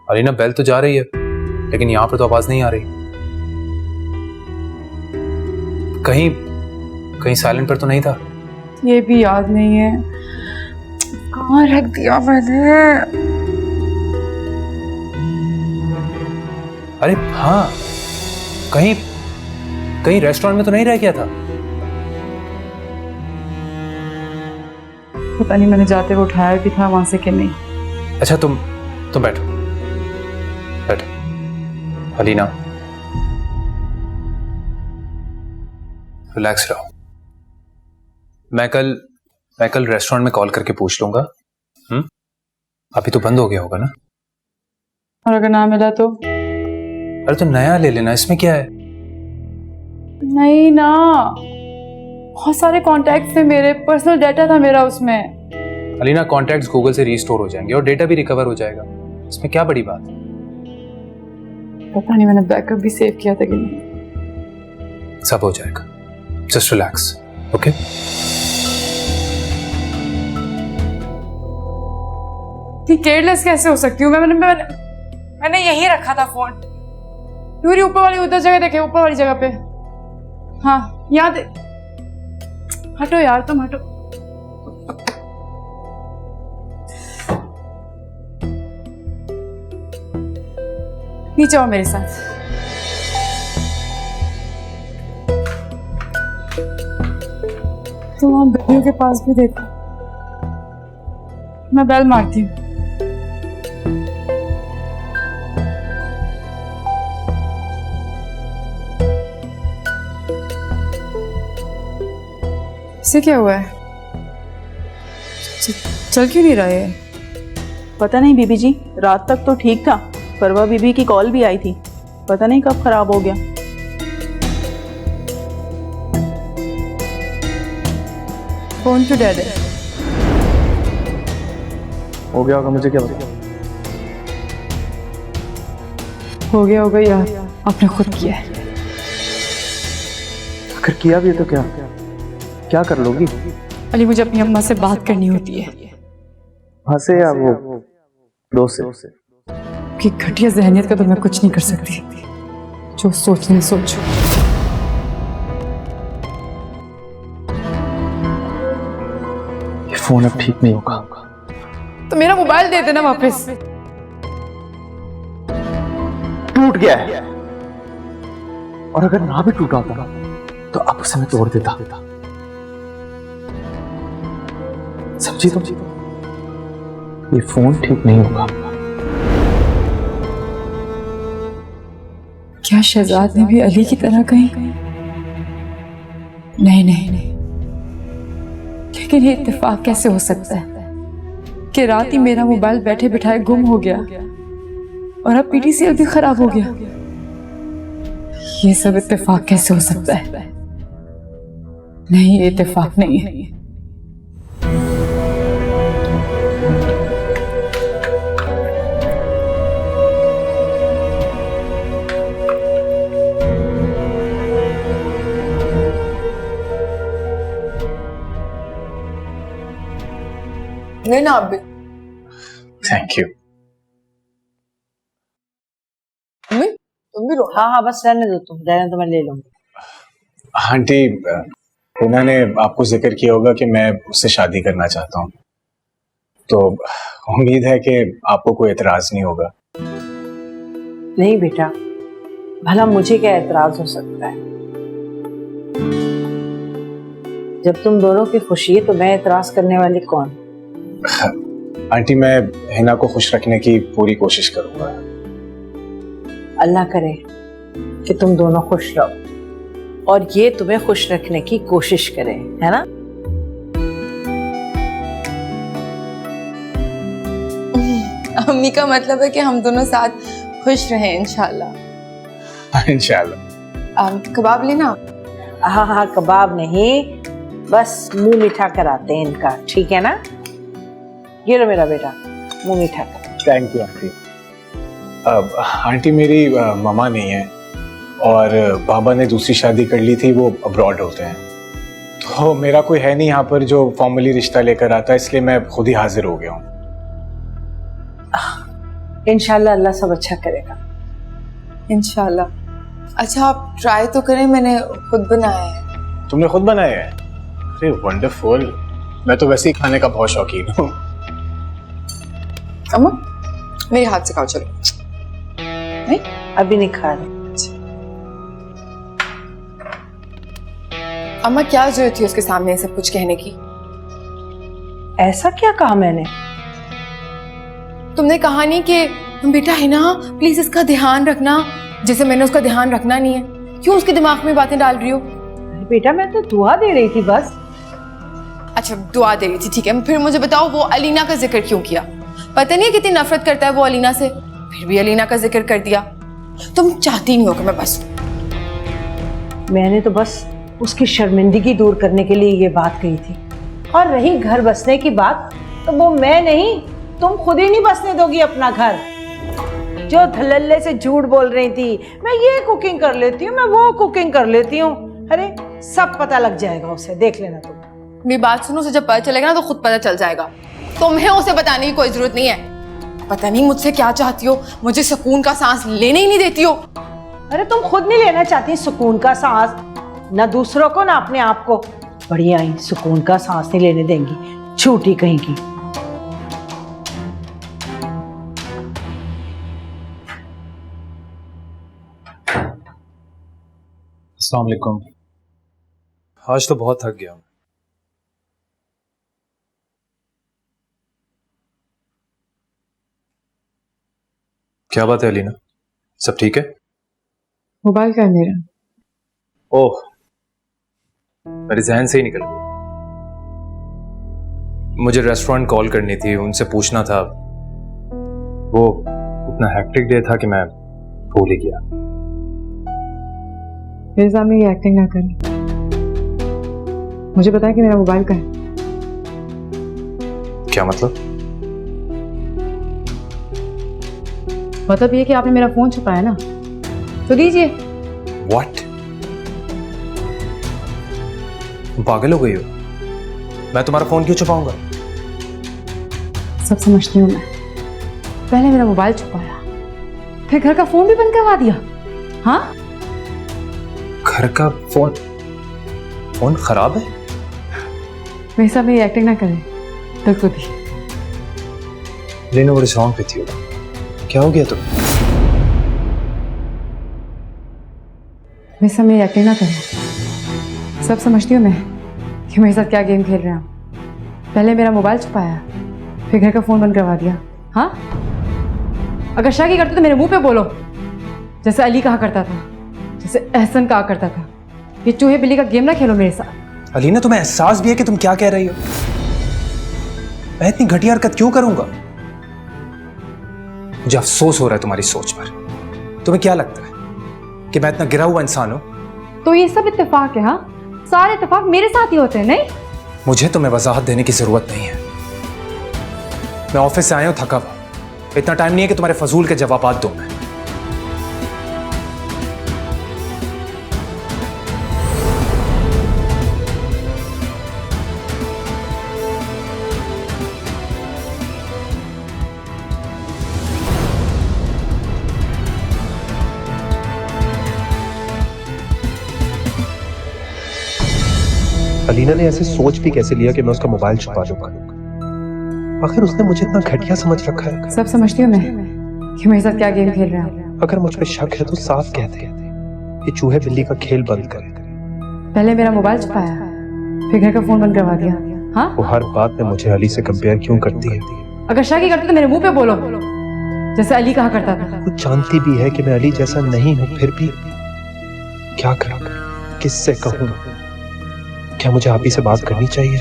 Speaker 3: अलीना, बेल तो जा रही है। लेकिन यहां पर तो आवाज नहीं आ रही। कहीं कहीं साइलेंट पर तो नहीं था?
Speaker 9: ये भी याद नहीं है, कहाँ रख दिया मैंने।
Speaker 3: अरे हाँ, कहीं कहीं रेस्टोरेंट में तो नहीं रह गया था?
Speaker 9: पता नहीं, मैंने जाते हुए उठाया भी था वहां से कि नहीं।
Speaker 3: अच्छा तुम बैठो बैठो। अलीना, रिलैक्स रहो। मैं कल रेस्टोरेंट में कॉल करके पूछ लूंगा। अभी तो बंद हो गया होगा ना?
Speaker 9: और अगर ना मिला तो?
Speaker 3: अरे तो नया ले लेना, इसमें क्या है?
Speaker 9: नहीं ना, बहुत सारे कॉन्टैक्ट थे मेरे, पर्सनल डाटा था मेरा उसमें।
Speaker 3: अलीना, कॉन्टैक्ट्स गूगल से रीस्टोर हो जाएंगे और डेटा भी रिकवर हो जाएगा, इसमें क्या बड़ी बात है?
Speaker 9: पता नहीं मैंने बैकअप भी सेव किया था कि नहीं।
Speaker 3: सब हो जाएगा, जस्ट रिलैक्स, ओके?
Speaker 9: केयरलेस कैसे हो सकती हूँ? मैंने यहीं रखा था फोन। पूरी ऊपर वाली उधर जगह देखे, ऊपर वाली जगह पे। हाँ यहाँ दे। हटो यार, तुम हटो। नीचे आओ मेरे साथ। तुम वहां बेटियों के पास भी देखो, मैं बेल मारती हूँ। इसे क्या हुआ है? चल क्यों नहीं रहा है?
Speaker 6: पता नहीं बीबी जी, रात तक तो ठीक था, परवा बीबी की कॉल भी आई थी, पता नहीं कब खराब हो गया।
Speaker 9: फोन क्यों डेड है?
Speaker 3: हो गया होगा, मुझे क्या पता।
Speaker 9: हो गया होगा यार, आपने खुद किया है।
Speaker 3: अगर किया भी है तो क्या कर लोगी?
Speaker 9: अली, मुझे अपनी अम्मा से बात करनी होती है।
Speaker 3: हंसे या वो दोस्त से?
Speaker 9: कि घटिया जहनियत का तो मैं कुछ नहीं कर सकती, जो सोचने सोचो।
Speaker 3: ये फोन अब ठीक नहीं होगा।
Speaker 9: तो मेरा मोबाइल दे देना वापस।
Speaker 3: टूट गया है, और अगर ना भी टूटा होता तो अब उसे मैं तोड़ देता। समझी तुम? ये फोन ठीक नहीं होगा।
Speaker 9: क्या शहजाद ने भी अली की तरह कही? नहीं नहीं नहीं, लेकिन ये इत्तेफाक कैसे हो सकता है कि रात ही मेरा मोबाइल बैठे बिठाए गुम हो गया और अब पीटीसीएल भी खराब हो गया? ये सब इत्तेफाक कैसे हो सकता है? नहीं, ये इत्तेफाक नहीं है।
Speaker 1: नहीं ना, आप भी।
Speaker 2: Thank you.
Speaker 1: तुम भी रो।
Speaker 10: हाँ बस रहने दो, तुम रहने तो मैं ले लूंगी।
Speaker 2: आंटी, उन्होंने आपको जिक्र किया होगा कि मैं उससे शादी करना चाहता हूँ, तो उम्मीद है कि आपको कोई एतराज नहीं होगा।
Speaker 10: नहीं बेटा, भला मुझे क्या एतराज हो सकता है? जब तुम दोनों की खुशी है तो मैं एतराज करने वाली कौन?
Speaker 2: आंटी, मैं हिना को खुश रखने की पूरी कोशिश करूंगा।
Speaker 10: अल्लाह करे कि तुम दोनों खुश रहो और ये तुम्हें खुश रखने की कोशिश करे, है ना?
Speaker 1: अम्मी का मतलब है कि हम दोनों साथ खुश रहें इंशाल्लाह।
Speaker 2: इंशाल्लाह।
Speaker 1: कबाब लेना?
Speaker 10: हाँ, कबाब नहीं, बस मुंह मीठा कराते हैं इनका, ठीक है ना? ये लो मेरा बेटा, मुंह मीठा कर।
Speaker 2: Thank you aunty. आंटी, मेरी मामा नहीं है और बाबा ने दूसरी शादी कर ली थी, वो अब्रॉड होते हैं, तो मेरा कोई है नहीं यहाँ पर जो फॉर्मली रिश्ता लेकर आता है, इसलिए मैं खुद ही हाजिर हो गया हूँ।
Speaker 10: इंशाल्लाह अल्लाह सब अच्छा करेगा।
Speaker 1: इंशाल्लाह। अच्छा आप ट्राई तो करें, मैंने खुद बनाया है।
Speaker 2: तुमने खुद बनाया है? अरे वंडरफुल। मैं तो वैसे ही खाने का बहुत शौकीन हूँ।
Speaker 1: अम्मा मेरे हाथ से खाओ, चलो। नहीं
Speaker 10: अभी नहीं खा रही।
Speaker 1: अम्मा क्या जरूरत थी उसके सामने सब कुछ कहने की?
Speaker 10: ऐसा क्या कहा मैंने?
Speaker 1: तुमने कहा नहीं कि बेटा है ना प्लीज इसका ध्यान रखना, जैसे मैंने उसका ध्यान रखना नहीं है। क्यों उसके दिमाग में बातें डाल रही हो?
Speaker 10: अरे बेटा मैं तो दुआ दे रही थी बस।
Speaker 1: अच्छा दुआ दे रही थी, ठीक है। फिर मुझे बताओ वो अलीना का जिक्र क्यों किया? पता नहीं है कितनी नफरत करता है वो अलीना से, फिर भी अलीना का जिक्र कर दिया। तुम चाहती नहीं हो कि मैं बस?
Speaker 10: मैंने तो बस उसकी शर्मिंदगी दूर करने के लिए ये बात कही थी। और रही घर बसने की बात, तो वो मैं नहीं, तुम खुद ही नहीं बसने दोगी अपना घर। जो धलल्ले से झूठ बोल रही थी, मैं ये कुकिंग कर लेती हूँ, मैं वो कुकिंग कर लेती हूँ। अरे सब पता लग जाएगा उसे, देख लेना तुम।
Speaker 1: मेरी बात सुनो, उसे जब पता चलेगा ना तो खुद पता चल जाएगा। तुम्हें उसे बताने की कोई जरूरत नहीं है। पता नहीं मुझसे क्या चाहती हो, मुझे सुकून का सांस लेने ही नहीं देती हो।
Speaker 10: अरे तुम खुद नहीं लेना चाहती सुकून का सांस, ना दूसरों को ना अपने आप को। बढ़िया ही सुकून का सांस नहीं लेने देंगी, झूठी कहीं की।
Speaker 3: अस्सलाम वालेकुम। आज तो बहुत थक गया हूँ। क्या बात है अलीना, सब ठीक है?
Speaker 9: मोबाइल का है मेरा।
Speaker 3: ओह, मेरे जहन से ही निकल गया। मुझे रेस्टोरेंट कॉल करनी थी, उनसे पूछना था। वो इतना हेक्टिक डे था कि मैं भूल ही गया।
Speaker 9: मेरे सामने ये एक्टिंग ना करें। मुझे बताया कि मेरा मोबाइल का है।
Speaker 3: क्या मतलब?
Speaker 9: मतलब ये कि आपने मेरा फोन छुपाया ना, तो दीजिए।
Speaker 3: What? तुम पागल हो गई हो? मैं तुम्हारा फोन क्यों छुपाऊंगा?
Speaker 9: सब समझती हूँ मैं। पहले मेरा मोबाइल छुपाया, फिर घर का फोन भी बंद करवा दिया। हाँ,
Speaker 3: घर का फोन खराब है?
Speaker 9: मेरे सामने ये एक्टिंग ना करें तो खुद ही।
Speaker 3: लेनो what is wrong with you? क्या हो गया तुम्हें?
Speaker 9: मेरे सामने ये एक्टिंग ना करें। सब समझती हूँ मैं कि मेरे साथ क्या गेम खेल रहे हैं। पहले मेरा मोबाइल छुपाया, फिर घर का फोन बंद करवा दिया। हाँ, अगर शक ही करते तो मेरे मुंह पे बोलो, जैसे अली कहा करता था, जैसे एहसन कहा करता था। ये चूहे बिल्ली का गेम ना खेलो मेरे साथ।
Speaker 3: अलीना, तुम्हें एहसास भी है कि तुम क्या कह रही हो? मैं इतनी घटिया हरकत क्यों करूंगा? मुझे अफसोस हो रहा है तुम्हारी सोच पर। तुम्हें क्या लगता है कि मैं इतना गिरा हुआ इंसान हूं?
Speaker 9: तो ये सब इत्तेफाक है? हाँ, सारे इत्तेफाक मेरे साथ ही होते हैं। नहीं,
Speaker 3: मुझे तुम्हें वजाहत देने की जरूरत नहीं है। मैं ऑफिस से आया हूं थका हुआ, इतना टाइम नहीं है कि तुम्हारे फजूल के जवाबात दूं मैं।
Speaker 11: अलीना ने ऐसे सोच भी कैसे लिया कि मैं उसका मोबाइल छुपा लूंगा? आखिर उसने मुझे इतना घटिया समझ रखा है।
Speaker 9: सब समझती हूँ मैं कि मेरे साथ क्या गेम खेल रहे हैं।
Speaker 11: अगर मुझ पे शक है तो साफ कह दे, ये चूहे बिल्ली का खेल बंद कर।
Speaker 9: पहले मेरा मोबाइल छुपाया, फिर घर का फोन बंद करवा दिया। हाँ,
Speaker 11: वो हर बात में मुझे अली से कंपेयर क्यों करती है?
Speaker 9: अगर शक ही करते तो मेरे मुंह पे बोलो, जैसे अली कहा करता था।
Speaker 11: वो जानती भी है कि मैं अली जैसा नहीं हूँ, फिर भी क्या करूँ, किससे कहूँ? क्या मुझे आप ही से बात करनी चाहिए?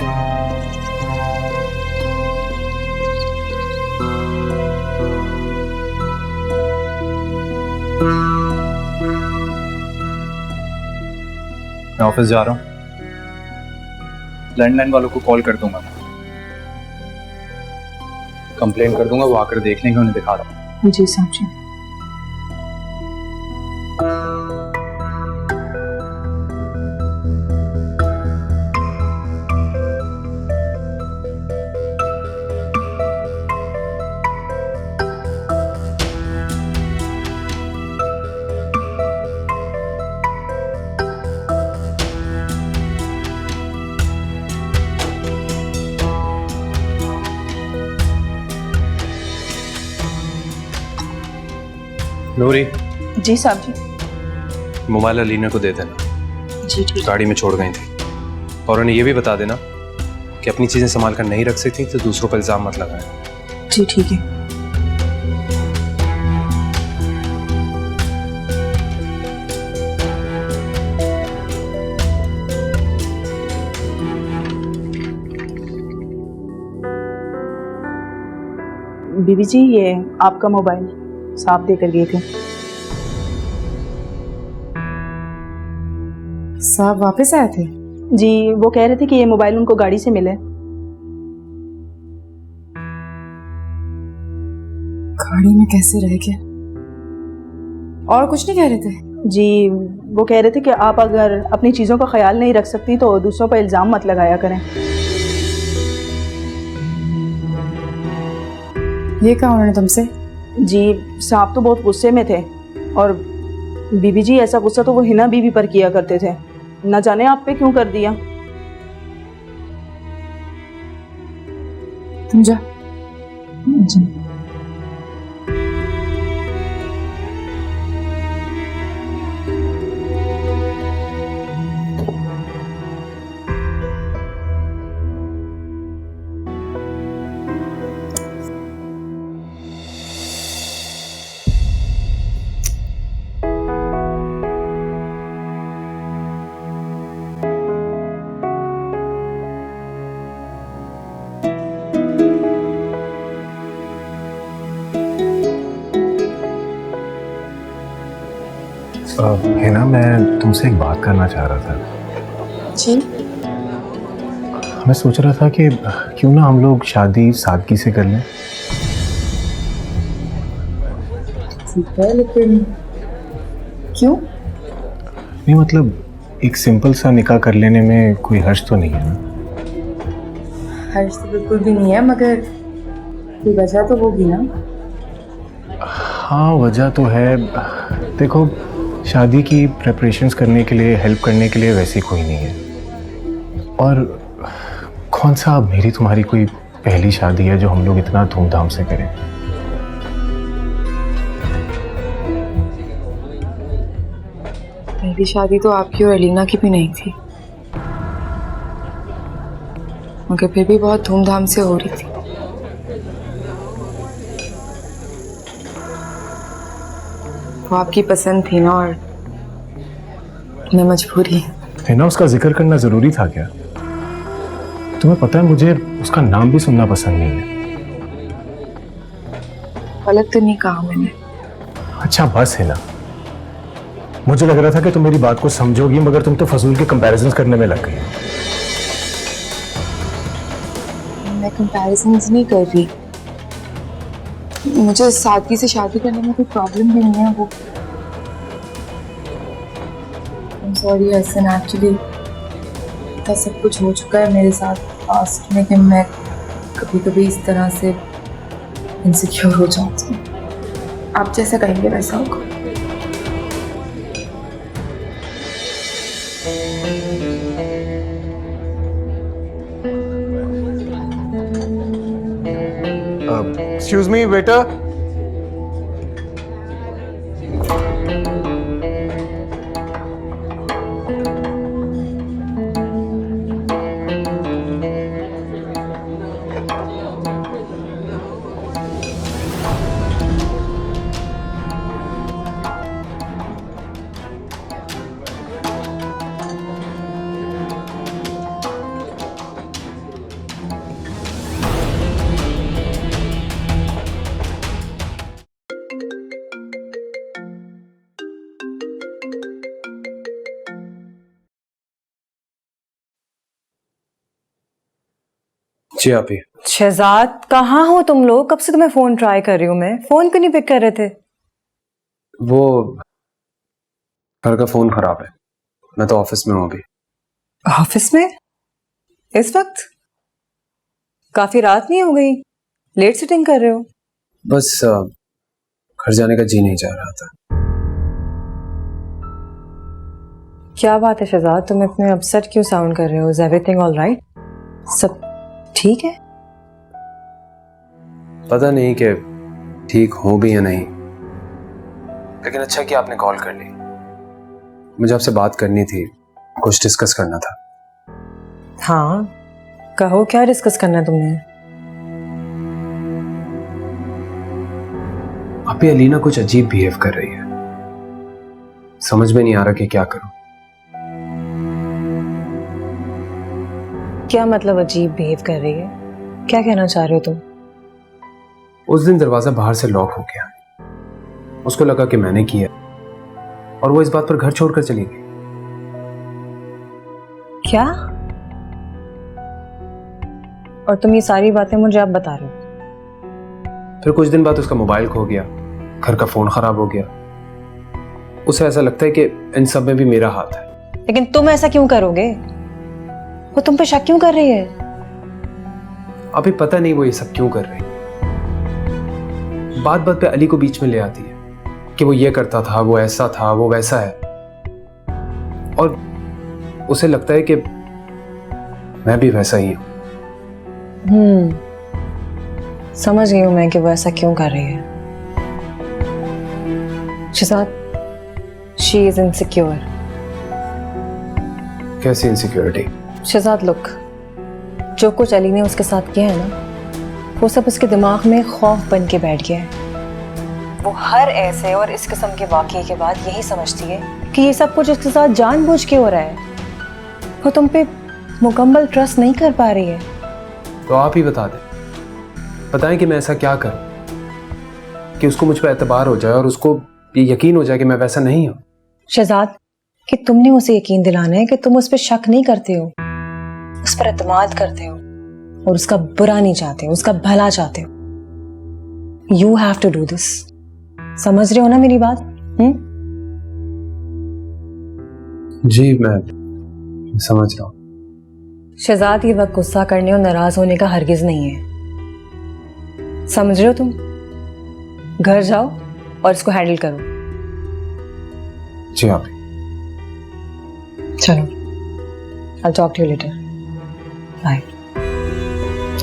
Speaker 3: मैं ऑफिस जा रहा हूं, लैंडलाइन वालों को कॉल कर दूंगा, कंप्लेन कर दूंगा, वो आकर देख लेंगे, उन्हें दिखा रहा हूं।
Speaker 9: जी साहब जी।
Speaker 3: नूरी,
Speaker 6: जी साहब जी।
Speaker 3: मोबाइल अलीना को दे देना,
Speaker 6: जी ठीक।
Speaker 3: गाड़ी में छोड़ गई थी। और उन्हें यह भी बता देना कि अपनी चीजें संभाल कर नहीं रख सकती तो दूसरों पर इल्जाम मत लगाए।
Speaker 6: जी ठीक है। बीबी जी, ये आपका मोबाइल साहब देकर गए थे।
Speaker 9: साहब वापस आए थे?
Speaker 6: जी, वो कह रहे थे कि ये मोबाइल उनको गाड़ी से मिले।
Speaker 9: गाड़ी में कैसे रह गया? और कुछ नहीं कह रहे थे?
Speaker 6: जी, वो कह रहे थे कि आप अगर अपनी चीज़ों का ख्याल नहीं रख सकती तो दूसरों पर इल्ज़ाम मत लगाया करें।
Speaker 9: ये कहा उन्होंने तुमसे?
Speaker 6: जी, साहब तो बहुत गुस्से में थे और बीबी जी ऐसा गुस्सा तो वो हिना बीबी पर किया करते थे, न जाने आप पे क्यों कर दिया।
Speaker 9: तुम जा।
Speaker 6: जी।
Speaker 2: है ना, मैं तुमसे एक बात करना चाह रहा था।
Speaker 9: जी?
Speaker 2: मैं सोच रहा था कि क्यों ना हम लोग शादी सादगी से कर लें।
Speaker 9: ठीक है, लेकिन क्यों?
Speaker 2: नहीं मतलब एक सिंपल सा निकाह कर लेने में कोई हर्ज तो नहीं है ना?
Speaker 9: हर्ज तो बिल्कुल भी नहीं है, मगर कोई वजह तो होगी ना?
Speaker 2: हाँ, वजह तो है। देखो, शादी की प्रेपरेशंस करने के लिए, हेल्प करने के लिए वैसे कोई नहीं है। और कौन सा मेरी तुम्हारी कोई पहली शादी है जो हम लोग इतना धूमधाम से करें।
Speaker 1: पहली शादी तो आपकी और अलीना की भी नहीं थी, मगर फिर भी बहुत धूमधाम से हो रही थी। वो आपकी पसंद थी ना, और मैं मजबूरी।
Speaker 2: है ना, उसका जिक्र करना जरूरी था क्या? तुम्हें पता है मुझे उसका नाम भी सुनना पसंद नहीं है।
Speaker 1: गलत तो नहीं कहा मैंने।
Speaker 2: अच्छा बस है ना, मुझे लग रहा था कि तुम मेरी बात को समझोगी, मगर तुम तो फजूल के कंपैरिजंस करने में लग गई।
Speaker 1: मैं कंपैरिजंस नहीं कर रही, मुझे सादगी से शादी करने में कोई प्रॉब्लम भी नहीं है। वो सॉरी हसन, एक्चुअली इतना सब कुछ हो चुका है मेरे साथ पास्ट में कि मैं कभी कभी इस तरह से इनसिक्योर हो जाती हूँ। आप जैसा कहेंगे वैसा होगा।
Speaker 2: Excuse me waiter.
Speaker 3: जी आप ही।
Speaker 7: शहजाद, कहाँ हो तुम लोग? कब से तुम्हें फोन ट्राई कर रही हूँ मैं, फोन क्यों नहीं पिक कर रहे थे?
Speaker 3: वो घर का फोन खराब है, मैं तो ऑफिस में हूँ अभी।
Speaker 7: ऑफिस में? इस वक्त? काफी रात नहीं हो गई? लेट सिटिंग कर रहे हो?
Speaker 3: बस घर जाने का जी नहीं चाह रहा था।
Speaker 7: क्या बात है शहजाद, तुम इतने अपसेट क्यों साउंड कर रहे हो? Is everything all right? सब ठीक है?
Speaker 3: पता नहीं कि ठीक हो भी या नहीं, लेकिन अच्छा कि आपने कॉल कर ली। मुझे आपसे बात करनी थी, कुछ डिस्कस करना था।
Speaker 7: हाँ कहो, क्या डिस्कस करना है तुमने?
Speaker 3: अभी अलीना कुछ अजीब बिहेव कर रही है, समझ में नहीं आ रहा कि क्या करूं।
Speaker 7: क्या मतलब अजीब बिहेव कर रही है? क्या कहना चाह रहे हो तुम?
Speaker 3: उस दिन दरवाजा बाहर से लॉक हो गया, उसको लगा कि मैंने किया और वो इस बात पर घर छोड़कर चली गई।
Speaker 7: क्या? और तुम ये सारी बातें मुझे अब बता रहे हो?
Speaker 3: फिर कुछ दिन बाद उसका मोबाइल खो गया, घर का फोन खराब हो गया। उसे ऐसा लगता है कि इन सब में भी मेरा हाथ है।
Speaker 7: लेकिन तुम ऐसा क्यों करोगे? वो तुम पे शक क्यों कर रही है?
Speaker 3: अभी पता नहीं वो ये सब क्यों कर रही है। बात बात पे अली को बीच में ले आती है कि वो ये करता था, वो ऐसा था, वो वैसा है, और उसे लगता है कि मैं भी वैसा ही हूं।
Speaker 7: समझ गई हूं मैं कि वो ऐसा क्यों कर रही है। Shahzad, she is insecure.
Speaker 3: कैसी इनसिक्योरिटी?
Speaker 7: शहजाद लुक, जो कुछ अली ने उसके साथ किया है ना, वो सब उसके दिमाग में खौफ बन के बैठ गया है। वो हर ऐसे और इस किस्म के वाकये के बाद यही समझती है कि ये सब कुछ उसके साथ जानबूझ के हो रहा है। वो तुम पे मुकम्मल ट्रस्ट नहीं कर पा रही है।
Speaker 3: तो आप ही बता दें, बताएं कि मैं ऐसा क्या करूं कि उसको मुझ पर एतबार हो जाए और उसको ये यकीन हो जाए कि मैं वैसा नहीं हूं।
Speaker 7: शहजाद, कि तुमने उसे यकीन दिलाना है कि तुम उस पर शक नहीं करते हो, उस पर एतमाद करते हो और उसका बुरा नहीं चाहते हो, उसका भला चाहते हो। You have to do this. समझ रहे हो ना मेरी बात?
Speaker 3: जी मैं समझ रहा हूं।
Speaker 7: शहजाद, ये वक्त गुस्सा करने और नाराज होने का हरगिज नहीं है। समझ रहे हो तुम? घर जाओ और इसको हैंडल करो।
Speaker 3: जी आप।
Speaker 7: चलो, I'll talk to you later. Bye.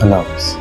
Speaker 3: अल्लाह हाफ़िज़।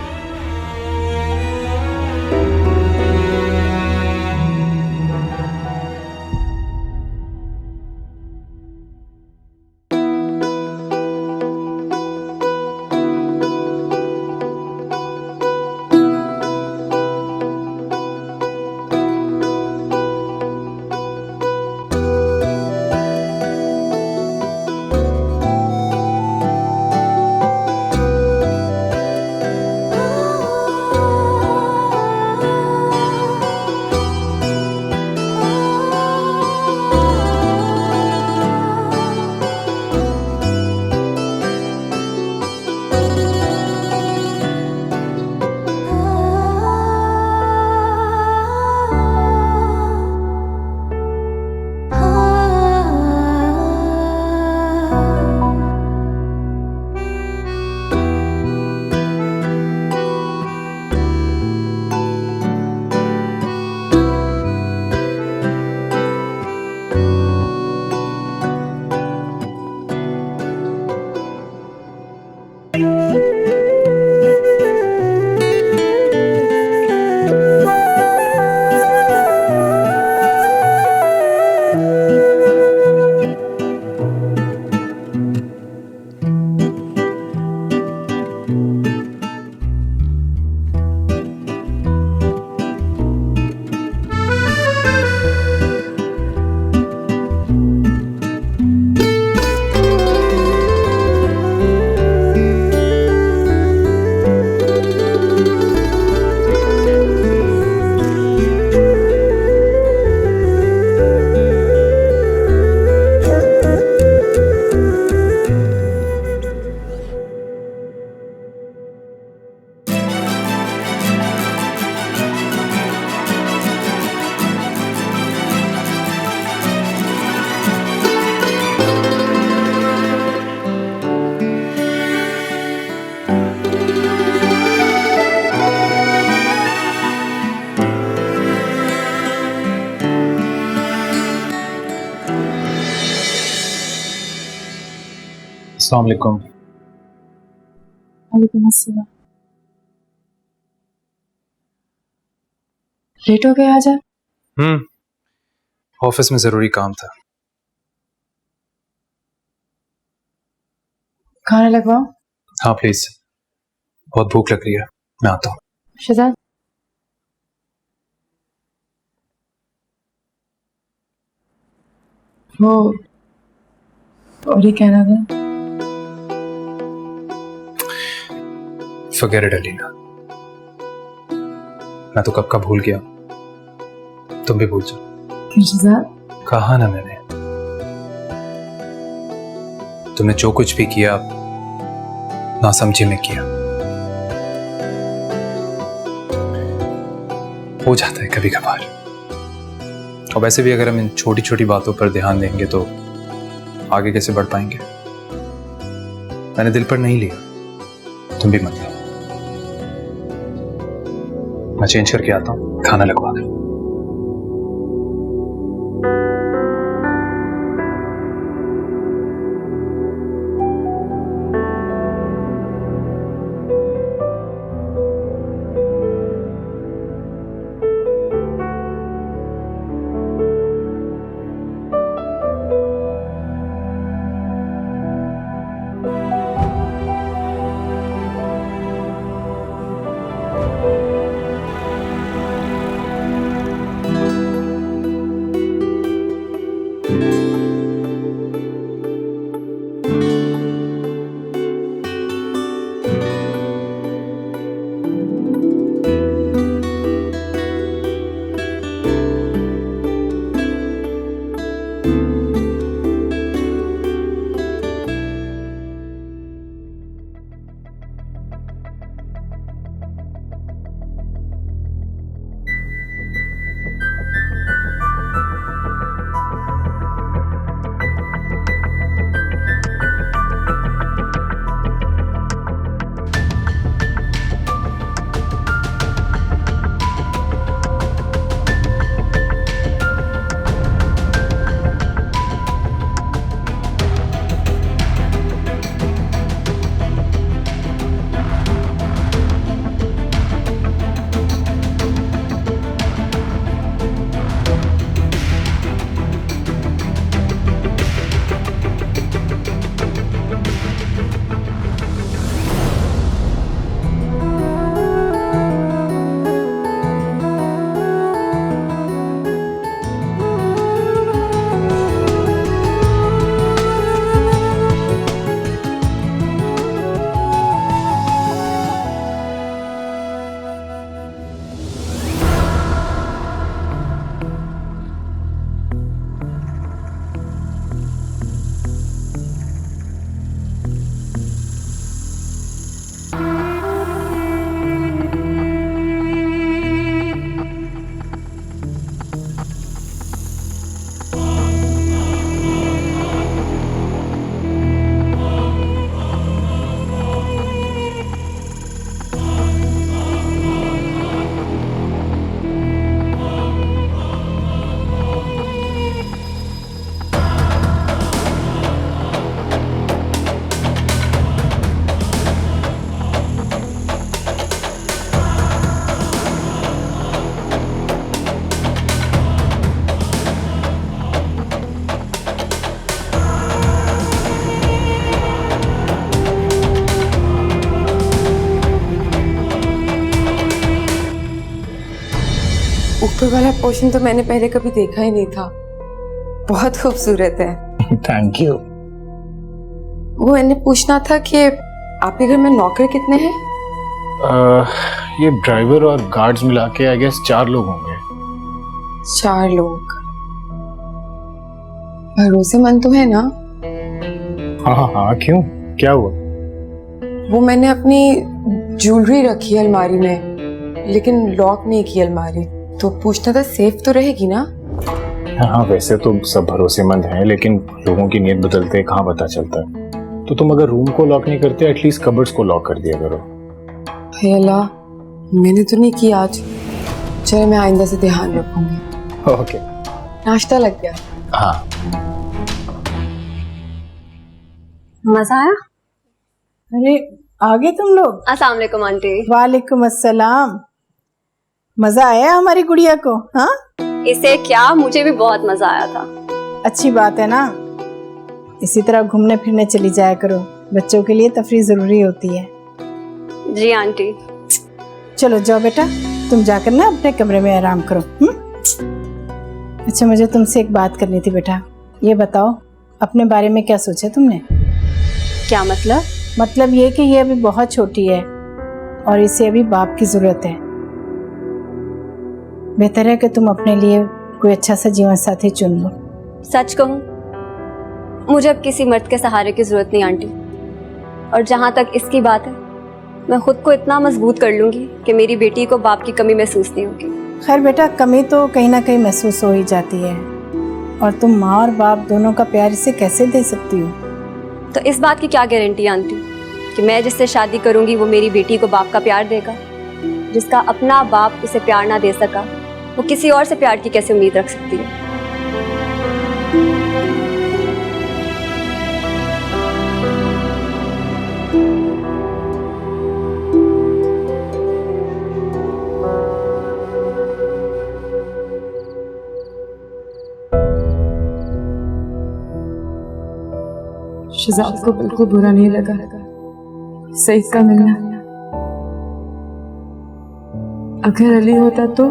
Speaker 11: अस्सलाम वालेकुम।
Speaker 9: वालेकुम अस्सलाम। लेट हो गए आज आप?
Speaker 3: ऑफिस में जरूरी काम था।
Speaker 7: खाना लगवाओ।
Speaker 3: हाँ प्लीज, बहुत भूख लग रही है, मैं आता हूँ।
Speaker 7: शहजाद, वो और ये कहना था।
Speaker 3: Forget it, Alina. मैं तो कब का भूल गया, तुम भी भूल जाओ।
Speaker 7: शहजाद,
Speaker 3: कहा ना मैंने, तुमने जो कुछ भी किया नासमझी में किया। हो जाता है कभी कभार। और वैसे भी अगर हम इन छोटी छोटी बातों पर ध्यान देंगे तो आगे कैसे बढ़ पाएंगे। मैंने दिल पर नहीं लिया, तुम भी मत लो। मैं चेंज करके आता हूँ, खाना लगवा दे।
Speaker 1: ऊपर वाला पोर्शन तो मैंने पहले कभी देखा ही नहीं था, बहुत खूबसूरत है।
Speaker 2: Thank you.
Speaker 1: वो मैंने पूछना था कि आपके घर में नौकर कितने हैं?
Speaker 2: ये ड्राइवर और गार्ड्स मिला के आई गेस 4 लोग होंगे।
Speaker 1: 4 लोग। भरोसेमंद तो है ना?
Speaker 2: हाँ हाँ, क्यों, क्या हुआ?
Speaker 1: वो मैंने अपनी ज्वेलरी रखी है अलमारी में, लेकिन लॉक नहीं की अलमारी, तो पूछना था सेफ तो रहेगी ना?
Speaker 2: हाँ, वैसे तो सब भरोसेमंद हैं, लेकिन लोगों की नीयत बदलते हैं, कहाँ पता चलता है। तो तुम अगर रूम को लॉक नहीं करते, एटलीस्ट कबर्ड्स को लॉक कर दिया करो।
Speaker 1: हे अल्लाह, मैंने तो नहीं किया आज। चलो मैं आइंदा से ध्यान रखूंगी।
Speaker 2: ओके।
Speaker 1: नाश्ता लग गया?
Speaker 2: हाँ।
Speaker 5: मजा आया?
Speaker 4: अरे आ गए तुम लोग?
Speaker 5: अस्सलाम वालेकुम आंटी।
Speaker 4: वालेकुम अस्सलाम। मजा आया हमारी गुड़िया को? हाँ
Speaker 5: इसे क्या, मुझे भी बहुत मजा आया था।
Speaker 4: अच्छी बात है ना, इसी तरह घूमने फिरने चली जाया करो, बच्चों के लिए तफरीह जरूरी होती है।
Speaker 5: जी आंटी।
Speaker 4: चलो जाओ बेटा, तुम जाकर ना अपने कमरे में आराम करो। अच्छा, मुझे तुमसे एक बात करनी थी बेटा। ये बताओ, अपने बारे में क्या सोचा तुमने?
Speaker 5: क्या मतलब?
Speaker 4: मतलब ये कि ये अभी बहुत छोटी है और इसे अभी बाप की जरूरत है। बेहतर है कि तुम अपने लिए कोई अच्छा सा जीवन साथी चुन लो।
Speaker 5: सच कहूं, मुझे अब किसी मर्द के सहारे की जरूरत नहीं आंटी। और जहां तक इसकी बात है, मैं खुद को इतना मजबूत कर लूंगी कि मेरी बेटी को बाप की कमी महसूस नहीं होगी।
Speaker 4: खैर बेटा, कमी तो कहीं ना कहीं महसूस हो ही जाती है, और तुम माँ और बाप दोनों का प्यार इसे कैसे दे सकती हो?
Speaker 5: तो इस बात की क्या गारंटी आंटी कि मैं जिससे शादी करूंगी वो मेरी बेटी को बाप का प्यार देगा? जिसका अपना बाप उसे प्यार ना दे सका, वो किसी और से प्यार की कैसे उम्मीद रख सकती है?
Speaker 9: शहजाद को बिल्कुल बुरा नहीं लगा सईद का मिलना। अगर अली होता तो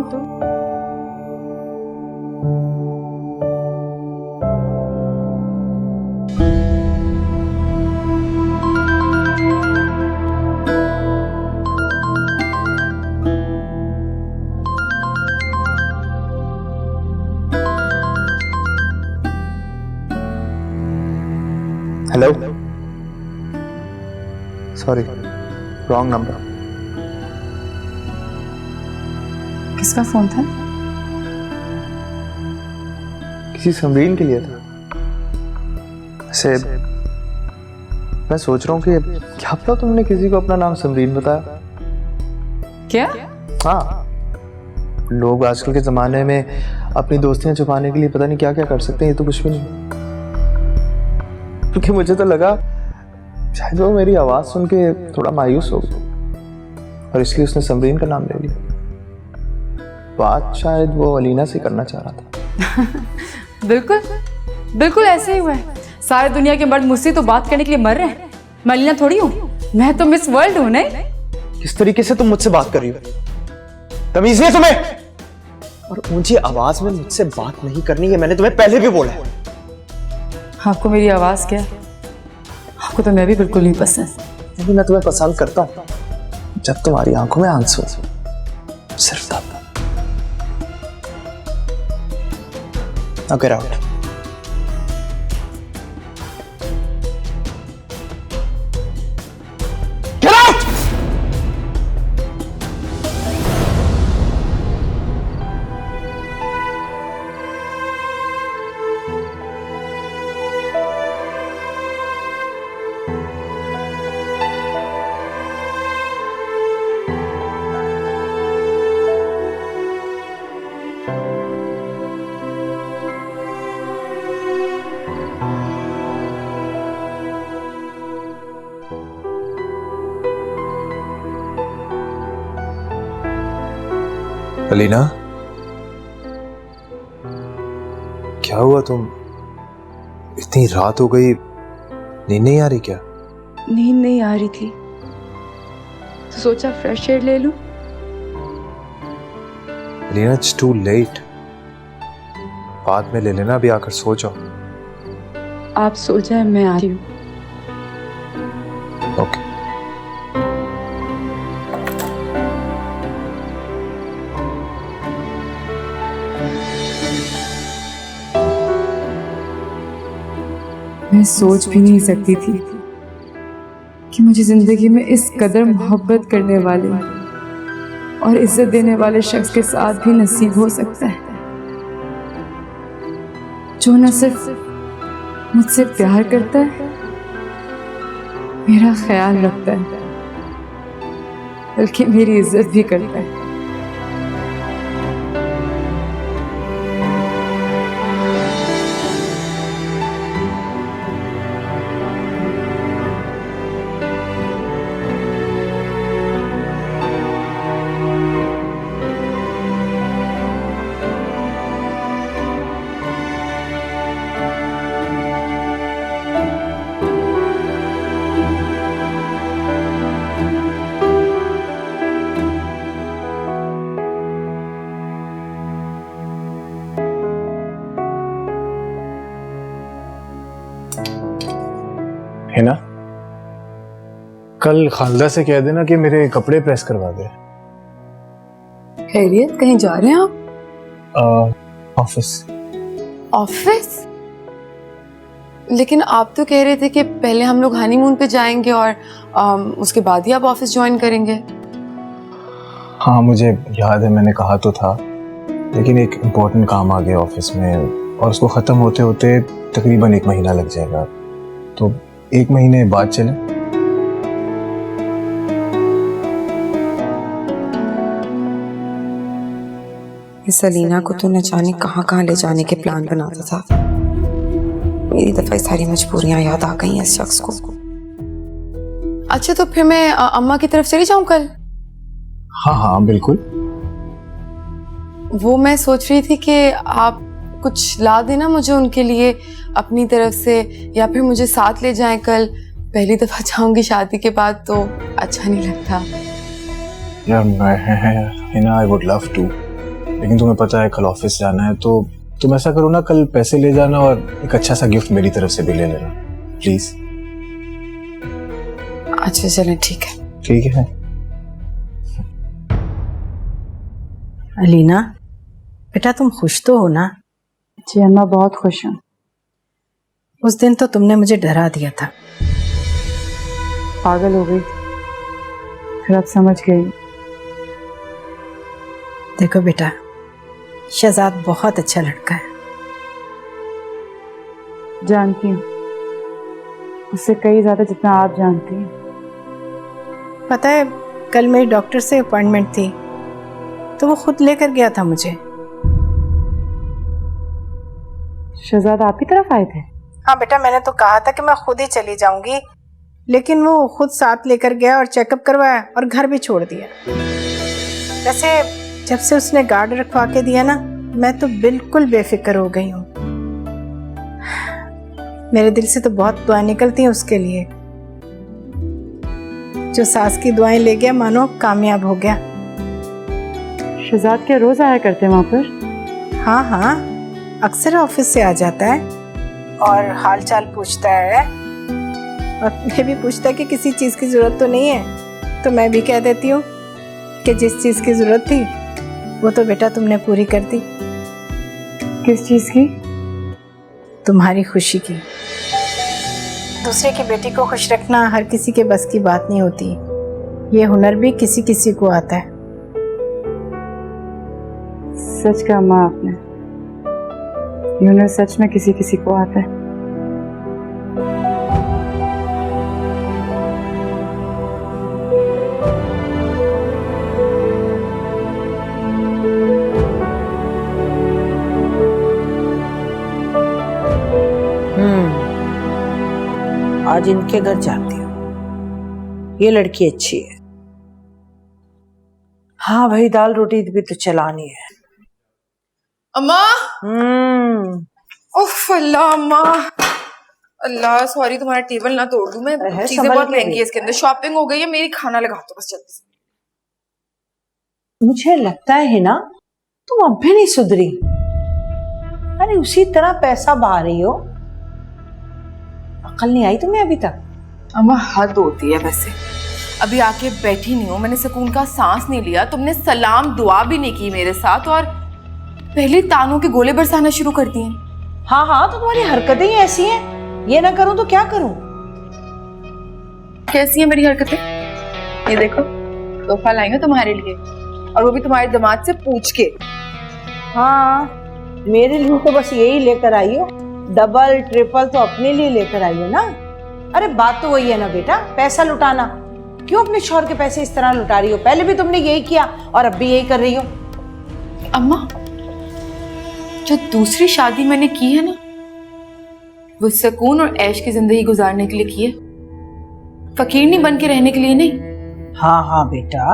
Speaker 11: हेलो, सॉरी, रॉन्ग नंबर।
Speaker 9: किसका फोन था?
Speaker 11: किसी समरीन के लिए था। वैसे मैं सोच रहा हूँ कि क्या पता तुमने किसी को अपना नाम समरीन बताया।
Speaker 9: क्या?
Speaker 11: हाँ, लोग आजकल के जमाने में अपनी दोस्तियां छुपाने के लिए पता नहीं क्या क्या कर सकते हैं। ये तो कुछ भी नहीं, क्योंकि मुझे तो लगा शायद वो मेरी आवाज सुन के थोड़ा मायूस हो गया और इसलिए उसने समरीन का नाम ले लिया। बात शायद वो अलीना से करना चाह रहा था।
Speaker 9: बिल्कुल बिल्कुल ऐसे ही हुआ है। सारे दुनिया के मर्द मुझसे तो बात करने के लिए मर रहे हैं। मैं अलीना थोड़ी हूँ, मैं तो मिस वर्ल्ड हूँ। नहीं,
Speaker 11: किस तरीके से तुम मुझसे बात कर रही हो? तमीज नहीं तुम्हें? और ऊंची आवाज में मुझसे बात नहीं करनी है, मैंने तुम्हें पहले भी बोला है।
Speaker 9: आपको मेरी आवाज क्या? आपको तो मैं भी बिल्कुल नहीं पसंद।
Speaker 11: लेकिन मैं तुम्हें पसंद करता हूं जब तुम्हारी आंखों में आंसू, सिर्फ तब। Now get out. Get out!
Speaker 3: Alina, क्या हुआ? तुम इतनी रात हो गई, नींद नहीं आ रही क्या?
Speaker 9: नींद नहीं आ रही थी तो सोचा फ्रेश एयर ले लूं।
Speaker 3: Alina, it's too late. बाद में ले लेना, अभी आकर सो जाओ।
Speaker 9: आप सो जाए, मैं आ रही हूँ।
Speaker 3: ओके।
Speaker 9: मैं सोच भी नहीं सकती थी कि मुझे जिंदगी में इस कदर मोहब्बत करने वाले और इज्जत देने वाले शख्स के साथ भी नसीब हो सकता है, जो न सिर्फ मुझसे प्यार करता है, मेरा ख्याल रखता है, बल्कि मेरी इज्जत भी करता है।
Speaker 2: है ना, कल खालदा से कह देना कि मेरे कपड़े प्रेस करवा दे।
Speaker 1: खैरियत, कहीं जा रहे हैं आप?
Speaker 2: ऑफिस।
Speaker 1: ऑफिस? लेकिन आप तो कह रहे थे कि पहले हम लोग हनीमून पे जाएंगे और उसके बाद ही आप ऑफिस ज्वाइन करेंगे।
Speaker 2: हाँ मुझे याद है, मैंने कहा तो था, लेकिन एक इम्पोर्टेंट काम आ गया ऑफिस में और उसको ख़त्म होते होते तकरीबन 1 महीना लग जाएगा, तो 1 महीने बाद चलें।
Speaker 1: इस अलीना को तो न जाने कहाँ कहाँ ले जाने के प्लान बनाता था। मेरी दफा सारी मजबूरियां याद आ गई हैं इस शख्स को। अच्छा तो फिर मैं अम्मा की तरफ चली जाऊं कल?
Speaker 2: हाँ हाँ बिल्कुल।
Speaker 1: वो मैं सोच रही थी कि आप कुछ ला देना मुझे उनके लिए अपनी तरफ से, या फिर मुझे साथ ले जाएं कल। पहली दफा जाऊंगी शादी के बाद तो अच्छा नहीं लगता।
Speaker 2: यार मैं आई वुड लव टू, लेकिन तुम्हें पता है कल ऑफिस जाना है, तो तुम ऐसा करो ना, कल पैसे ले जाना और एक अच्छा सा गिफ्ट मेरी तरफ से भी ले लेना प्लीज।
Speaker 1: अच्छा चलें, ठीक है।
Speaker 2: ठीक है।
Speaker 10: अलीना बेटा, तुम खुश तो हो ना?
Speaker 9: जी अम्मा, बहुत खुश हूँ।
Speaker 10: उस दिन तो तुमने मुझे डरा दिया था।
Speaker 9: पागल हो गई, फिर अब समझ गई।
Speaker 10: देखो बेटा, शहजाद बहुत अच्छा लड़का है।
Speaker 9: जानती हूँ, उससे कई ज्यादा जितना आप जानती हैं।
Speaker 10: पता है, कल मेरी डॉक्टर से अपॉइंटमेंट थी तो वो खुद लेकर गया था मुझे।
Speaker 9: शहजाद आप ही तरफ आए थे?
Speaker 10: हाँ बेटा, मैंने तो कहा था कि मैं खुद ही चली जाऊंगी, लेकिन वो खुद साथ लेकर गया और चेकअप करवाया और घर भी छोड़ दिया। वैसे जब से उसने गार्ड रखवा के दिया ना, मैं तो बिल्कुल बेफिक्र हो गई हूँ। मेरे दिल से तो बहुत दुआएं निकलती हैं उसके लिए। जो सास की दुआएं ले गया, मानो कामयाब हो गया।
Speaker 9: शहजाद क्या रोज आया करते हैं वहाँ पर?
Speaker 10: हाँ हाँ, अक्सर ऑफिस से आ जाता है और हाल चाल पूछता है, और ये भी पूछता है कि किसी चीज़ की ज़रूरत तो नहीं है। तो मैं भी कह देती हूँ कि जिस चीज़ की ज़रूरत थी वो तो बेटा तुमने पूरी कर दी।
Speaker 9: किस चीज़ की?
Speaker 10: तुम्हारी खुशी की। दूसरे की बेटी को खुश रखना हर किसी के बस की बात नहीं होती। ये हुनर भी किसी किसी को आता है।
Speaker 9: सच कहा अम्मा आपने, ये हुनर सच में किसी किसी को आता है।
Speaker 10: आज इनके घर जाती हूँ। ये लड़की अच्छी है। हाँ भाई, दाल रोटी भी तो चलानी है।
Speaker 1: अम्मा। उफ अल्लाह अम्मा, अल्लाह सॉरी, तुम्हारा टेबल ना तोड़ दूं मैं। चीजें बहुत महंगी है इसके अंदर, शॉपिंग हो गई है मेरी। खाना लगा दो बस जल्दी से।
Speaker 10: मुझे लगता है ना, तुम अब भी नहीं सुधरी। अरे उसी तरह पैसा बहा रही हो। अकल नहीं आई तुम्हें अभी तक?
Speaker 1: अम्मा हद होती है वैसे। अभी आके बैठी नहीं हूँ, मैंने सुकून का सांस नहीं लिया। तुमने सलाम दुआ भी नहीं की मेरे साथ और पहले तानों के गोले बरसाना शुरू कर दिए।
Speaker 10: हाँ हाँ, तो तुम्हारी हरकतें ही ऐसी हैं। ये ना करूं तो क्या करूं?
Speaker 1: कैसी है मेरी हरकतें? ये देखो, तोहफा लाई हूं तुम्हारे लिए, और वो भी तुम्हारे दामाद से पूछ के।
Speaker 10: हाँ, मेरे लिए तो बस यही लेकर आई हो। डबल ट्रिपल तो अपने लिए लेकर आई हो ना। अरे बात तो वही है ना बेटा, पैसा लुटाना। क्यों अपने शौहर के पैसे इस तरह लुटा रही हो? पहले भी तुमने यही किया और अब भी यही कर रही हो।
Speaker 1: अम्मा, जो दूसरी शादी मैंने की है ना, वो सुकून और ऐश की जिंदगी गुजारने के लिए की है, फकीरनी बन के रहने के लिए नहीं।
Speaker 10: हाँ हाँ बेटा,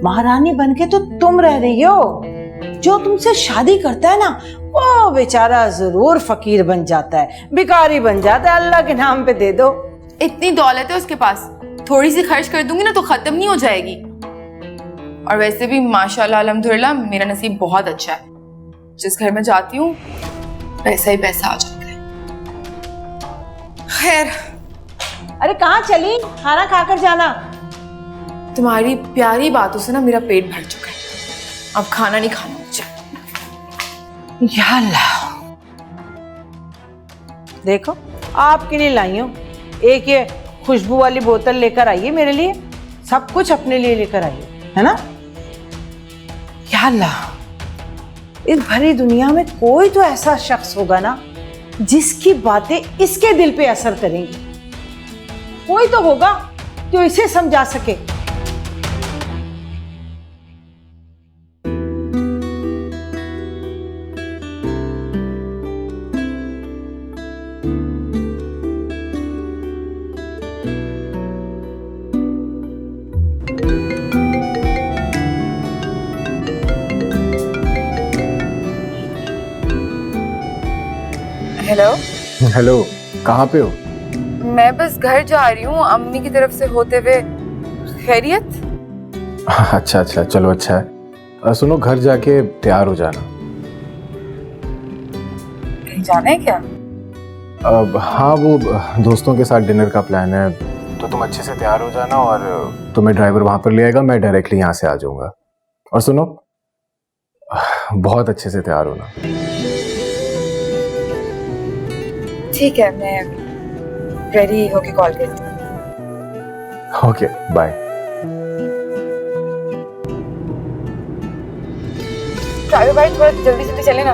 Speaker 10: महारानी बन के तो तुम रह रही हो। जो तुमसे शादी करता है ना, वो बेचारा जरूर फकीर बन जाता है, भिखारी बन जाता है। अल्लाह के नाम पे दे दो।
Speaker 1: इतनी दौलत है उसके पास, थोड़ी सी खर्च कर दूंगी ना तो खत्म नहीं हो जाएगी। और वैसे भी माशाल्लाह अल्हम्दुलिल्लाह मेरा नसीब बहुत अच्छा है। जिस घर में जाती हूँ पैसा ही पैसा आ जाता है। खैर,
Speaker 10: अरे कहाँ चली? खाना खाकर जाना।
Speaker 1: तुम्हारी प्यारी बातों से ना मेरा पेट भर चुका है, अब खाना नहीं खाना मुझे।
Speaker 10: या अल्लाह, देखो आपके लिए लाई हूँ एक ये खुशबू वाली बोतल लेकर आइए मेरे लिए, सब कुछ अपने लिए लेकर आइए, है ना। या अल्लाह, इस भरी दुनिया में कोई तो ऐसा शख्स होगा ना जिसकी बातें इसके दिल पे असर करेंगी। कोई तो होगा जो इसे समझा सके।
Speaker 1: हेलो।
Speaker 2: हेलो, कहाँ पे हो?
Speaker 1: मैं बस घर जा रही हूँ अम्मी की तरफ से होते हुए। खैरियत?
Speaker 2: अच्छा अच्छा, चलो अच्छा है। सुनो, घर जाके तैयार हो जाना।
Speaker 1: कहीं जाना है क्या?
Speaker 2: हाँ, वो दोस्तों के साथ डिनर का प्लान है, तो तुम अच्छे से तैयार हो जाना और तुम्हें ड्राइवर वहां पर ले आएगा, मैं डायरेक्टली यहाँ से आ जाऊंगा। और सुनो, बहुत अच्छे से तैयार होना।
Speaker 1: ठीक है, मैं रेडी होके कॉल करती हूँ।
Speaker 2: Okay, bye.
Speaker 1: ड्राइवर भाई थोड़ा जल्दी जल्दी चले ना।